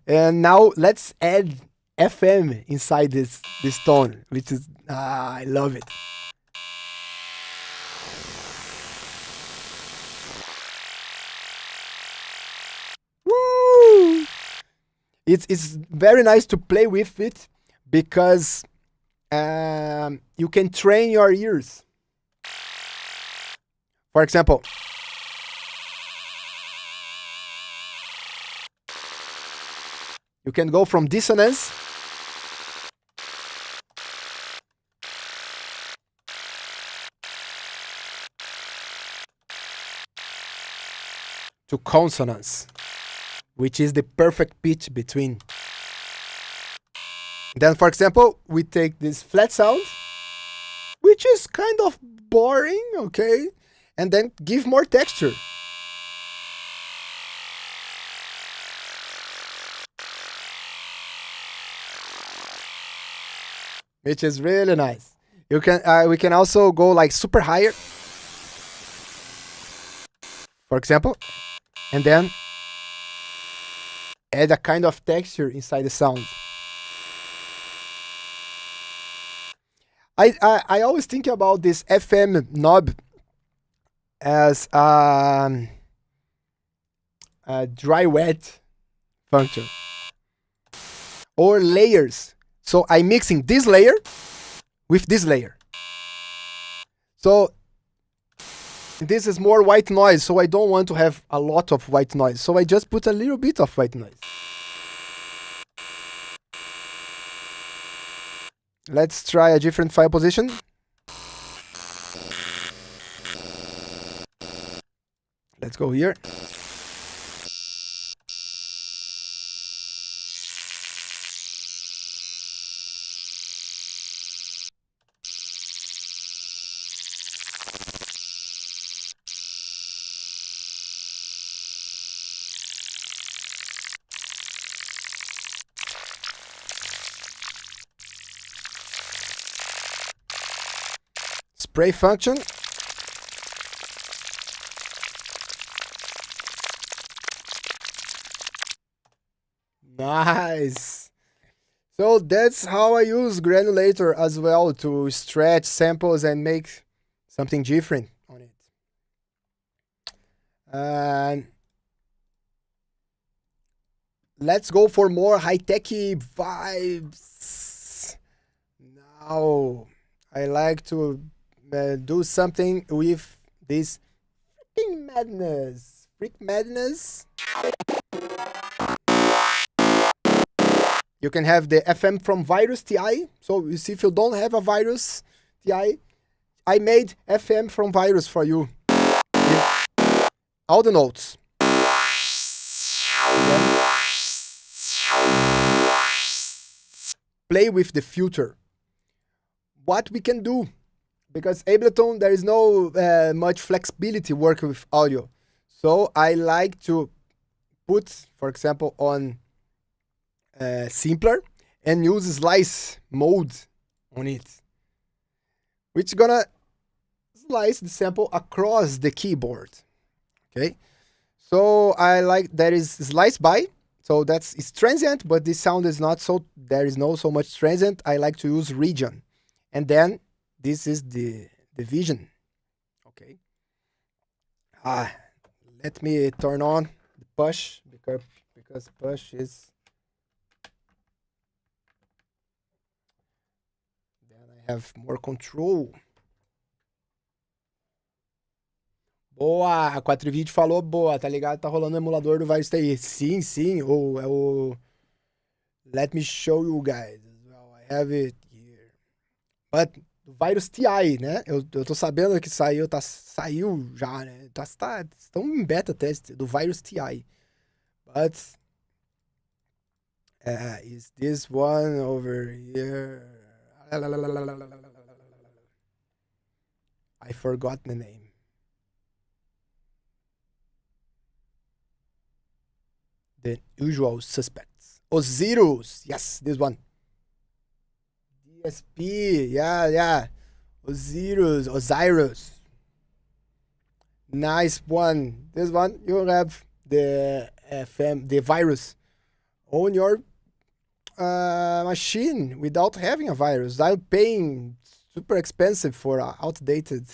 And now let's add FM inside this tone, which is, I love it. Woo! It's very nice to play with it because you can train your ears. For example, you can go from dissonance to consonance, which is the perfect pitch between. Then, for example, we take this flat sound, which is kind of boring, okay? And then give more texture. Which is really nice. You can we can also go like super higher, for example, and then add a kind of texture inside the sound. I always think about this FM knob as a dry wet function or layers. So I'm mixing this layer with this layer. So this is more white noise, so I don't want to have a lot of white noise. So I just put a little bit of white noise. Let's try a different file position. Let's go here. Spray function. Nice. So that's how I use granulator as well to stretch samples and make something different on it. And let's go for more high-techy vibes. Now, I like to do something with this freaking madness. Freak madness. You can have the FM from Virus TI. So you see, if you don't have a Virus TI, I made FM from Virus for you. All the notes. Play with the filter. What we can do, because Ableton, there is no much flexibility working with audio. So I like to put, for example, on simpler and use slice mode on it, which is gonna slice the sample across the keyboard. Okay, so I like that is slice by, so it's transient, but this sound is not so, there is no so much transient. I like to use region, and then this is the vision. Okay, let me turn on the push because push is, have more control. Boa, a 4Video falou boa, tá ligado? Tá rolando o emulador do Virus TI. Sim, sim, é o... Let me show you guys as well. I have it here. But, o Virus TI, né? Eu tô sabendo que saiu já, né? Estão em beta teste do Virus TI. But, is this one over here? I forgot the name. The usual suspects. Osiris. Yes, this one. DSP. Yeah. Osiris. Nice one. This one, you have the FM, the virus on your machine without having a virus. I'm paying super expensive for outdated.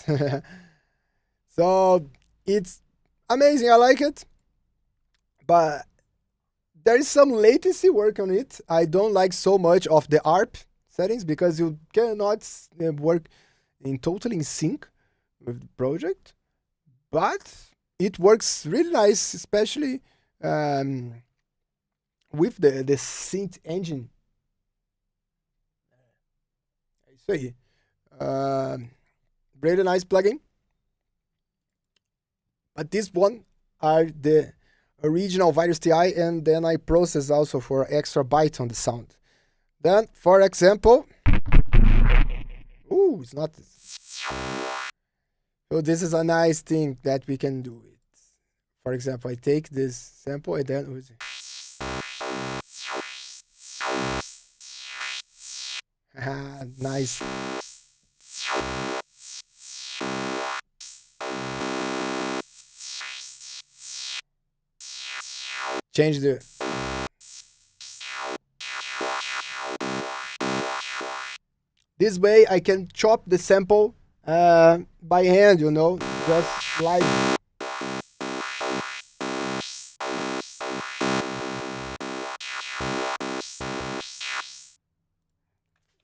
So it's amazing. I like it, but there is some latency work on it. I don't like so much of the ARP settings because you cannot work totally in sync with the project, but it works really nice, especially with the synth engine. É isso aí. Really nice plugin. But this one are the original virus TI, and then I process also for extra byte on the sound. Then, for example, it's not this. So this is a nice thing that we can do it. For example, I take this sample and then nice. Change the this way I can chop the sample by hand, just like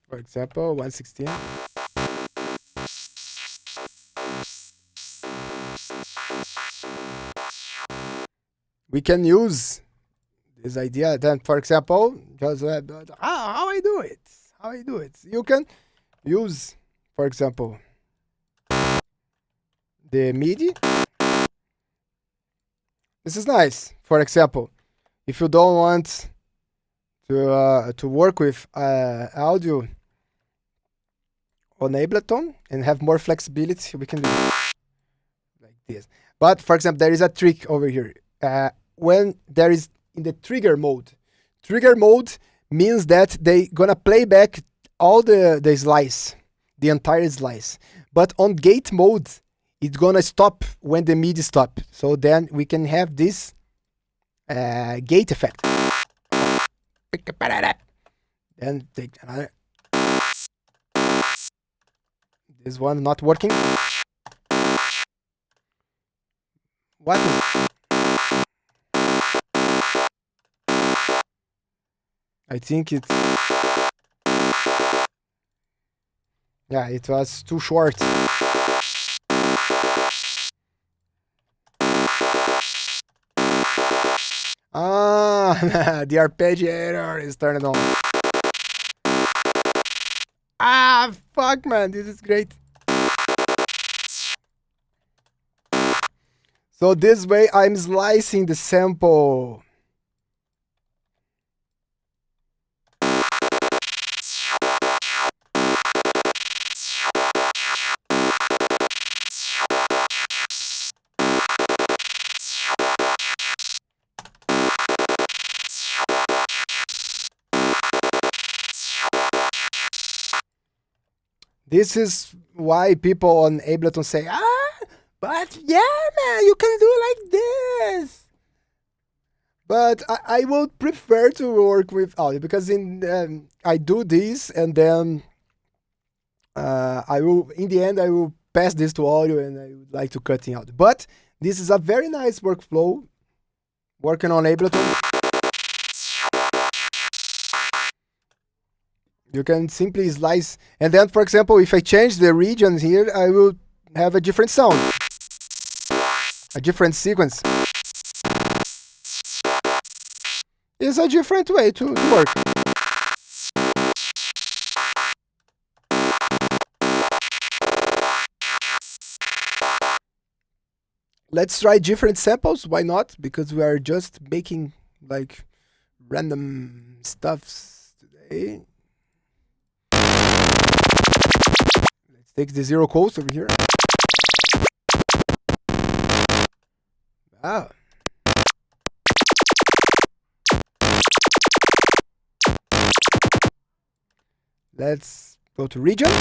for example 116. We can use this idea then, for example, just how I do it. You can use, for example, the MIDI. This is nice. For example, if you don't want to work with audio on Ableton and have more flexibility, we can do it like this. But for example, there is a trick over here. When there is in the trigger mode means that they gonna play back all the slice, the entire slice. But on gate mode, it's gonna stop when the MIDI stop. So then we can have this gate effect. Then take another. This one not working. What is? I think it's... Yeah, it was too short. The arpeggiator is turned on. Fuck, man, this is great. So this way I'm slicing the sample. This is why people on Ableton say, but yeah, man, you can do like this. But I would prefer to work with audio because I do this and then in the end I will pass this to audio and I would like to cut in audio. But this is a very nice workflow working on Ableton. You can simply slice, and then, for example, if I change the regions here, I will have a different sound, a different sequence. It's a different way to work. Let's try different samples. Why not? Because we are just making like random stuffs today. Take the zero coast over here. Wow. Let's go to region.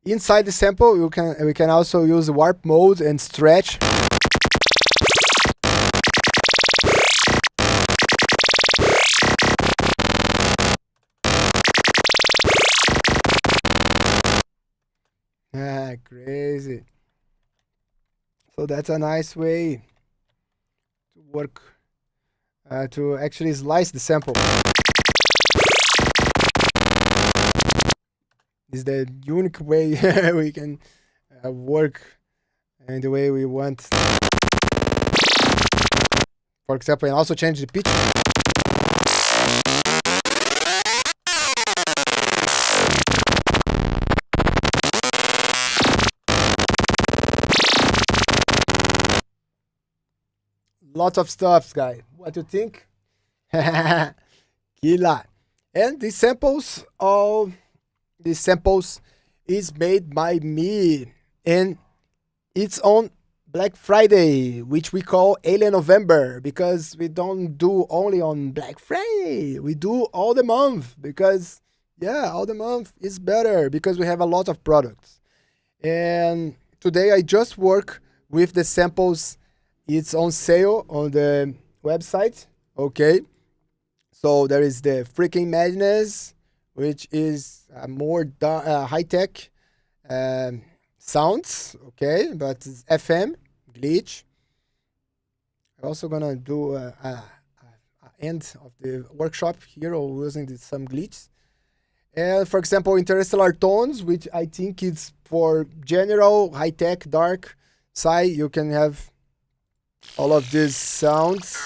Inside the sample, we can also use warp mode and stretch. Crazy. So that's a nice way to work, to actually slice the sample. This is the unique way we can work in the way we want. For example, and also change the pitch. Lots of stuff, guy. What you think? Killer. And these samples is made by me, and it's on Black Friday, which we call Alien November, because we don't do only on Black Friday. We do all the month because, yeah, all the month is better because we have a lot of products. And today I just work with the samples. It's on sale on the website. Okay. So there is the Freaking Madness, which is more high tech sounds. Okay. But it's FM, glitch. I'm also gonna do a end of the workshop here or using some glitches. And for example, interstellar tones, which I think is for general high tech dark side, you can have all of these sounds.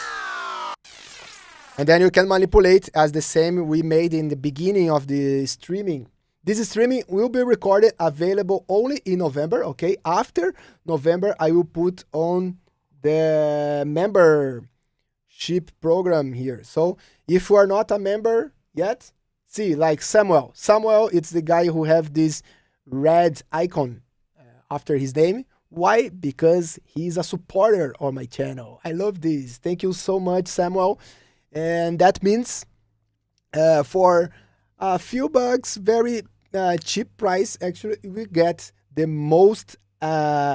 And then you can manipulate as the same we made in the beginning of the streaming. This streaming will be recorded, available only in November, okay? After November, I will put on the membership program here. So if you are not a member yet, see, like Samuel. Samuel, it's the guy who have this red icon after his name. Why? Because he's a supporter on my channel. I love this. Thank you so much, Samuel. And that means for a few bucks, very cheap price, actually, we get the most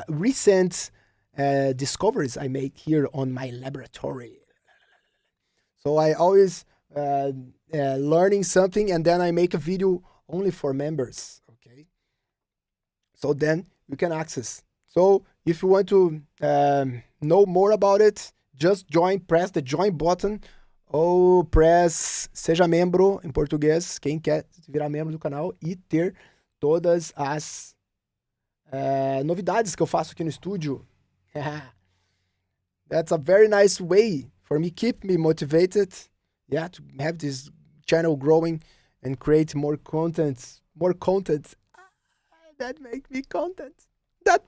recent discoveries I make here on my laboratory. So I always learning something, and then I make a video only for members. Okay. So then you can access. So if you want to know more about it, just join, press the join button ou press seja membro em português, quem quer virar membro do canal e ter todas as novidades que eu faço aqui no estúdio. That's a very nice way for me, keep me motivated, yeah, to have this channel growing and create more content. That make me content. That's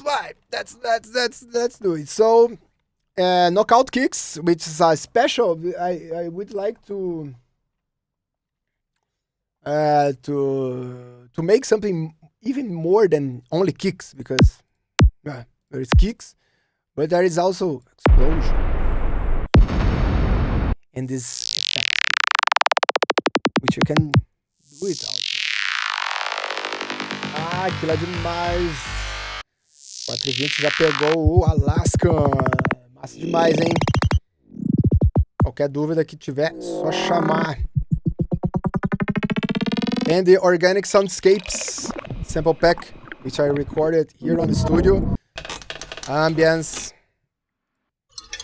why. Let's do it. So, knockout kicks, which is a special. I would like to make something even more than only kicks, because there is kicks, but there is also explosion and this effect, which you can do it also. Ah, aquilo é demais. 420 já pegou o Alaska. Massa demais, hein? Qualquer dúvida que tiver, só chamar. And the Organic Soundscapes sample pack, which I recorded here on the studio. Ambience.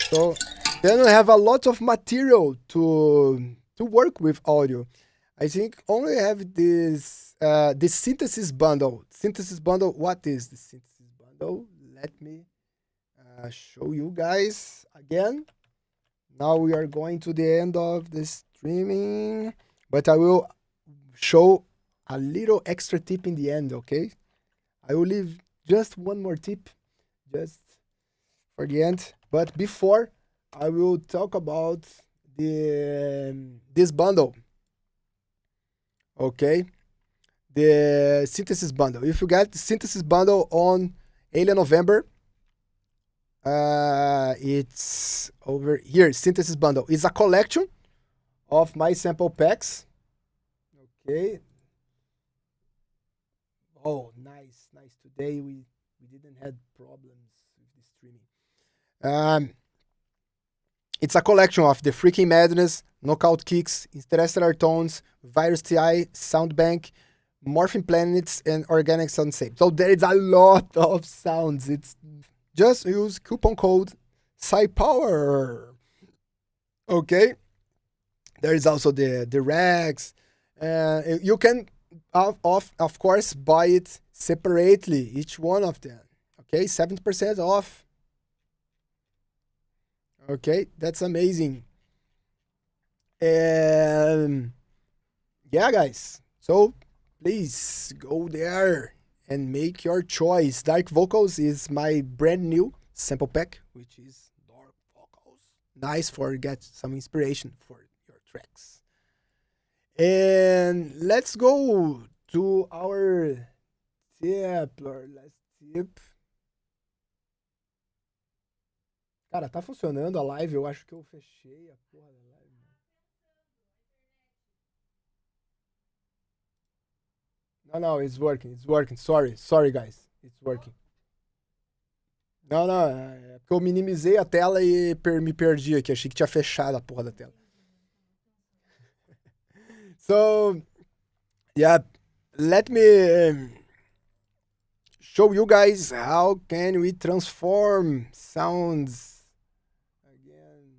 So then we have a lot of material to work with audio. I think only have this synthesis bundle. Synthesis bundle. What is the synthesis bundle? Let me show you guys again. Now we are going to the end of the streaming, but I will show a little extra tip in the end. Okay, I will leave just one more tip, just for the end. But before, I will talk about this bundle. Okay, the synthesis bundle. If you get the synthesis bundle on Alien November, it's over here. Synthesis bundle is a collection of my sample packs. Okay. Oh, nice. Today we didn't have problems with the streaming. It's a collection of the Freaking Madness, Knockout Kicks, Interstellar Tones, Virus TI, Sound Bank, Morphing Planets, and Organic Soundscape. So there is a lot of sounds. It's just use coupon code PsyPower. Okay. There is also the racks. You can, of course, buy it separately, each one of them. Okay, 70% off. Okay, that's amazing. And yeah, guys. So please go there and make your choice. Dark Vocals is my brand new sample pack, which is dark vocals. Nice for get some inspiration for your tracks. And let's go to our tip, or last tip. Cara, tá funcionando a live, eu acho que eu fechei a porra da live. No, it's working. Sorry, guys. It's working. Não, é porque eu minimizei a tela e me perdi aqui. Achei que tinha fechado a porra da tela. So, yeah, let me show you guys how can we transform sounds again.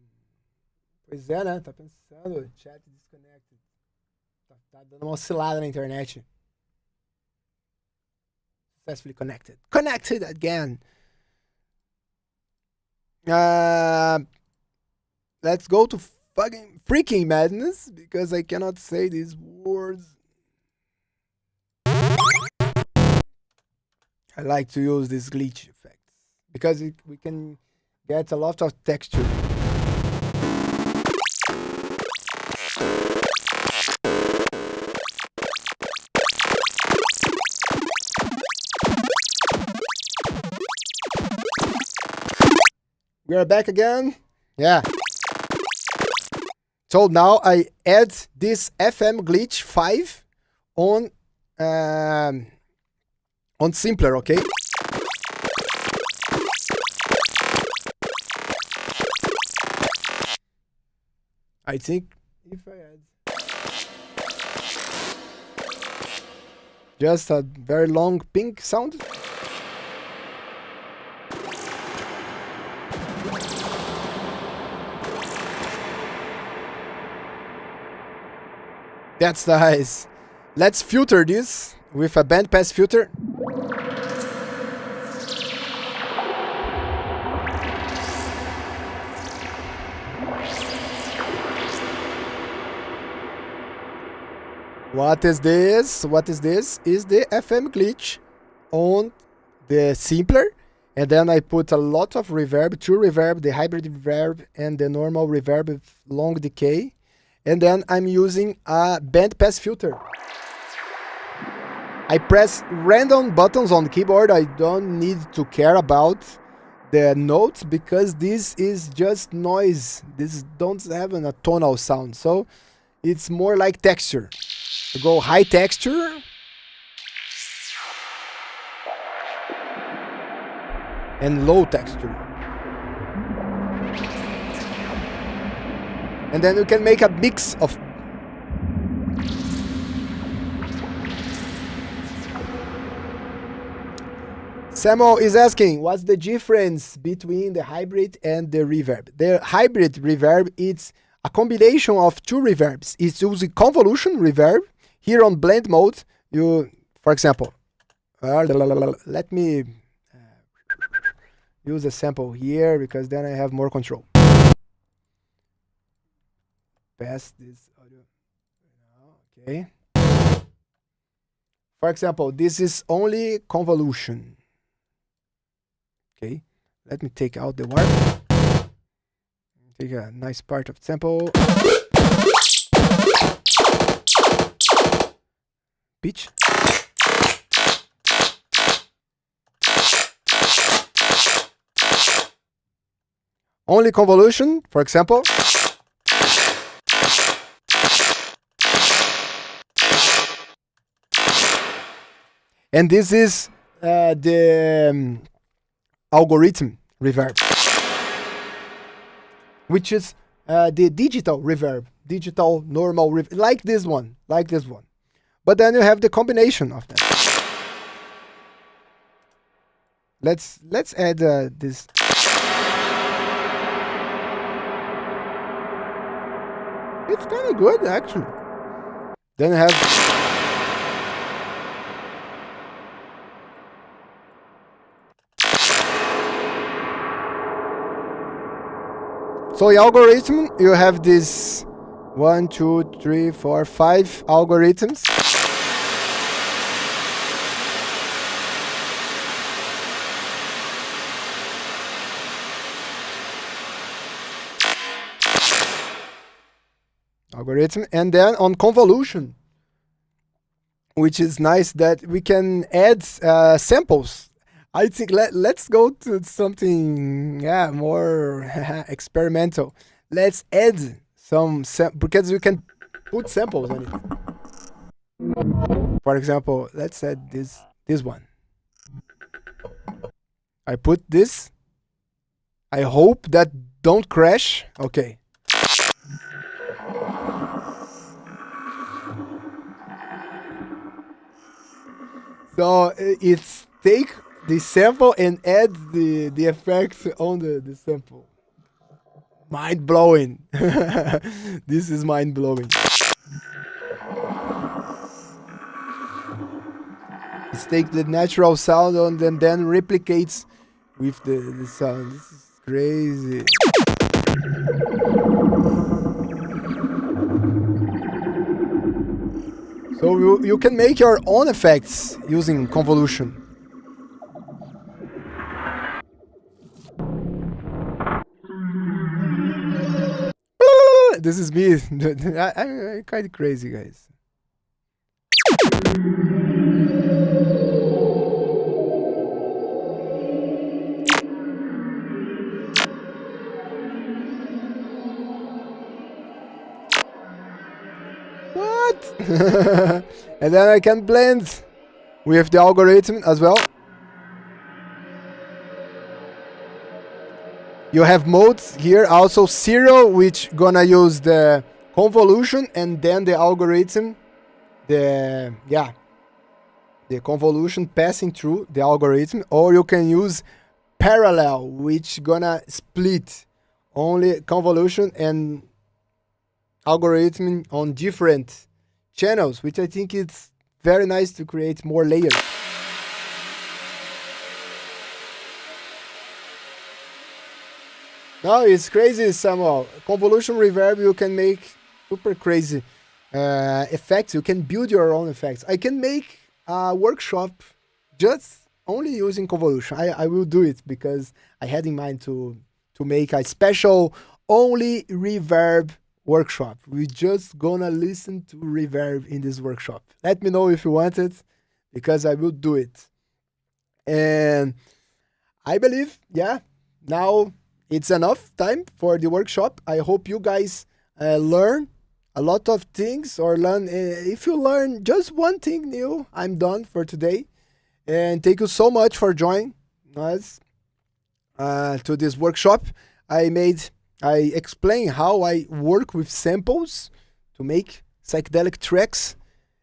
Pois é, né? Tá pensando. Chat disconnected. Tá dando uma oscilada na internet. Successfully connected. Connected again. Let's go to fucking freaking madness because I cannot say these words. I like to use these glitch effects because we can get a lot of texture. We are back again. Yeah. So now I add this FM glitch 5 on Simpler, okay? I think if I add just a very long pink sound. That's nice. Let's filter this with a bandpass filter. What is this? Is the FM glitch on the Simpler. And then I put a lot of reverb, true reverb, the hybrid reverb, and the normal reverb with long decay. And then I'm using a bandpass filter. I press random buttons on the keyboard. I don't need to care about the notes because this is just noise. This don't have a tonal sound. So it's more like texture. I go high texture. And low texture. And then you can make a mix of. Samuel is asking, what's the difference between the hybrid and the reverb? The hybrid reverb is a combination of two reverbs. It's using convolution reverb. Here on blend mode, you, for example, let me use a sample here because then I have more control. Pass this audio. Okay. For example, this is only convolution. Okay. Let me take out the warp. Take a nice part of sample. Pitch. Only convolution, for example. And this is the algorithm reverb, which is the digital reverb, digital normal reverb, like this one. But then you have the combination of them. Let's add this. It's kind of good actually. Then I have. So the algorithm, you have this 1, 2, 3, 4, 5 algorithms. algorithm. And then on convolution, which is nice that we can add samples. I think let's go to something more experimental. Let's add some because we can put samples on it. For example, let's add this one. I put this. I hope that don't crash. Okay. So it's take the sample and add the effects on the sample. Mind blowing. This is mind blowing. It takes the natural sound and then replicates with the sound. This is crazy. So you can make your own effects using convolution. This is me. I'm kind of crazy, guys. What? And then I can blend with the algorithm as well. You have modes here, also 0, which gonna use the convolution, and then the algorithm, the convolution passing through the algorithm, or you can use parallel, which gonna split only convolution and algorithm on different channels, which I think it's very nice to create more layers. No, it's crazy, Samuel. Convolution reverb, you can make super crazy effects. You can build your own effects. I can make a workshop just only using convolution. I will do it because I had in mind to make a special only reverb workshop. We just gonna listen to reverb in this workshop. Let me know if you want it because I will do it. And I believe, now it's enough time for the workshop. I hope you guys learn a lot of things or learn. If you learn just one thing new, I'm done for today. And thank you so much for joining us to this workshop. I explain how I work with samples to make psychedelic tracks.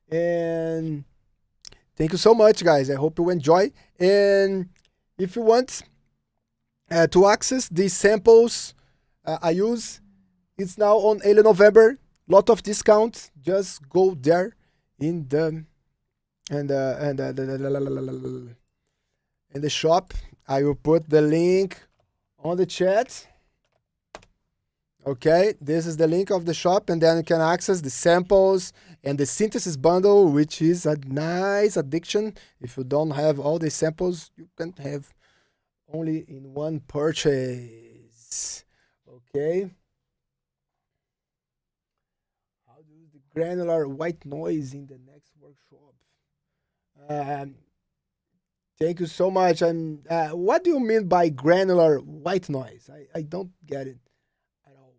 And thank you so much, guys. I hope you enjoy. And if you want to access these samples I use, it's now on early November. Lot of discounts. Just go there in the shop. I will put the link on the chat. Okay, this is the link of the shop, and then you can access the samples and the synthesis bundle, which is a nice addiction. If you don't have all the samples, you can have only in one purchase. Okay. How to use the granular white noise in the next workshop? Thank you so much. What do you mean by granular white noise? I don't get it at all.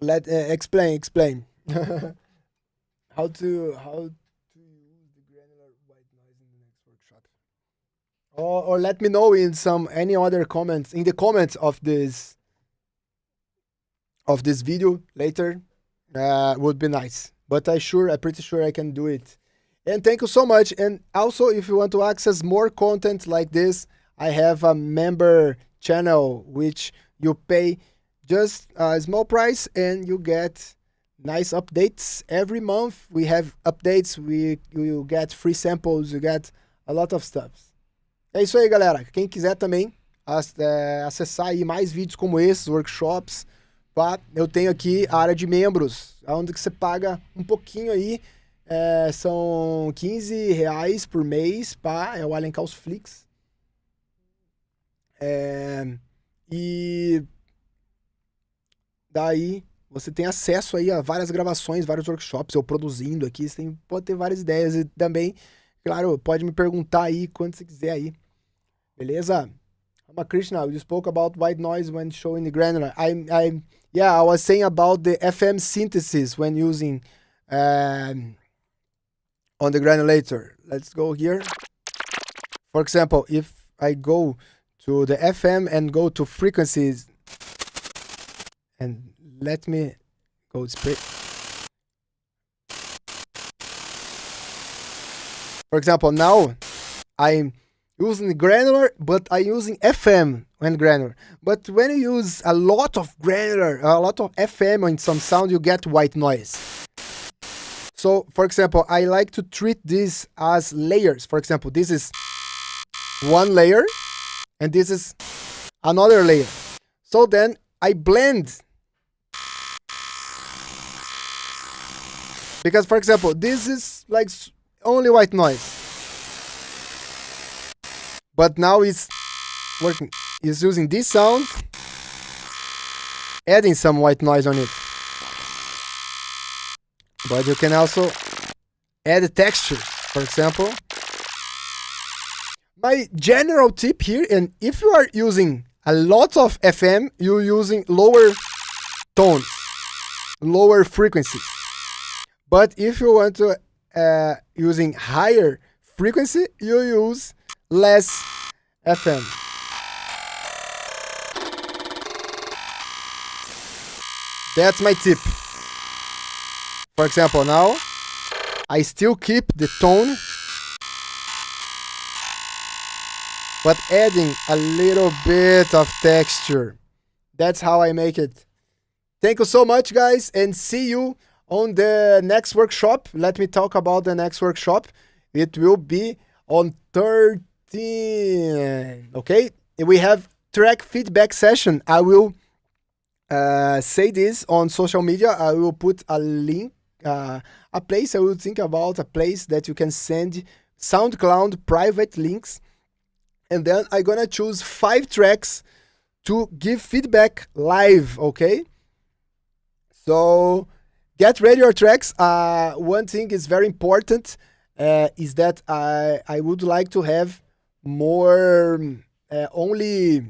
But explain. How to use the granular white noise in the next workshop? Or let me know in any other comments in the comments of this video later. Would be nice. But I'm pretty sure I can do it. And thank you so much. And also, if you want to access more content like this, I have a member channel which you pay just a small price and you get nice updates every month. We have updates, you get free samples, you get a lot of stuff. É isso aí, galera. Quem quiser também acessar aí mais vídeos como esses, workshops, pá, eu tenho aqui a área de membros, onde que você paga um pouquinho aí. São R$15 por mês, pá, é o Allen Caos Flix. E Daí você tem acesso aí a várias gravações, vários workshops, eu produzindo aqui, pode ter várias ideias e também, claro, pode me perguntar aí quando você quiser aí. Beleza? Krishna, you spoke about white noise when showing the granular. I was saying about the FM synthesis when using on the granulator. Let's go here. For example, if I go to the FM and go to frequencies, and let me go straight. For example, now I'm using granular, but I'm using FM when granular. But when you use a lot of granular, a lot of FM in some sound, you get white noise. So, for example, I like to treat this as layers. For example, this is one layer, and this is another layer. So then I blend. Because, for example, this is like only white noise. But now it's working. It's using this sound, adding some white noise on it. But you can also add a texture. For example, my general tip here, and if you are using a lot of FM, you're using lower tones, lower frequencies. But if you want to using higher frequency, you use less FM. That's my tip. For example, now I still keep the tone, but adding a little bit of texture. That's how I make it. Thank you so much, guys, and see you on the next workshop. Let me talk about the next workshop. It will be on 13. Okay, we have track feedback session. I will say this on social media. I will put a link, a place. I will think about a place that you can send Soundcloud private links, and then I'm gonna choose 5 tracks to give feedback live. Okay, so get ready your tracks. One thing is very important is that I would like to have more only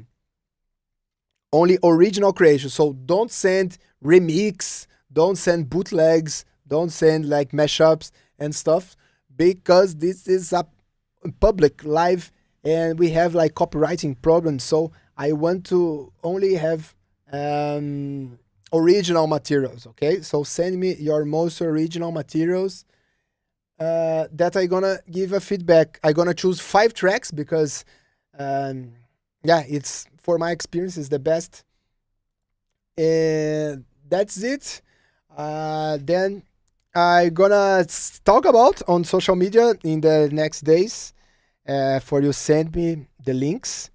original creation. So don't send remix, don't send bootlegs, don't send like mashups and stuff, because this is a public live and we have like copywriting problems. So I want to only have original materials. Okay, so send me your most original materials that I gonna give a feedback. I gonna choose 5 tracks because it's, for my experience, is the best. And that's it. Then I gonna talk about on social media in the next days for you send me the links,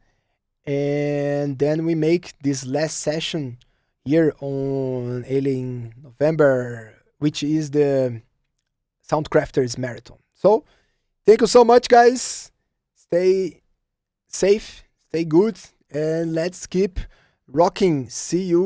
and then we make this last session here on Alien November, which is the Soundcrafters Marathon. So thank you so much, guys. Stay safe, stay good, and let's keep rocking. See you.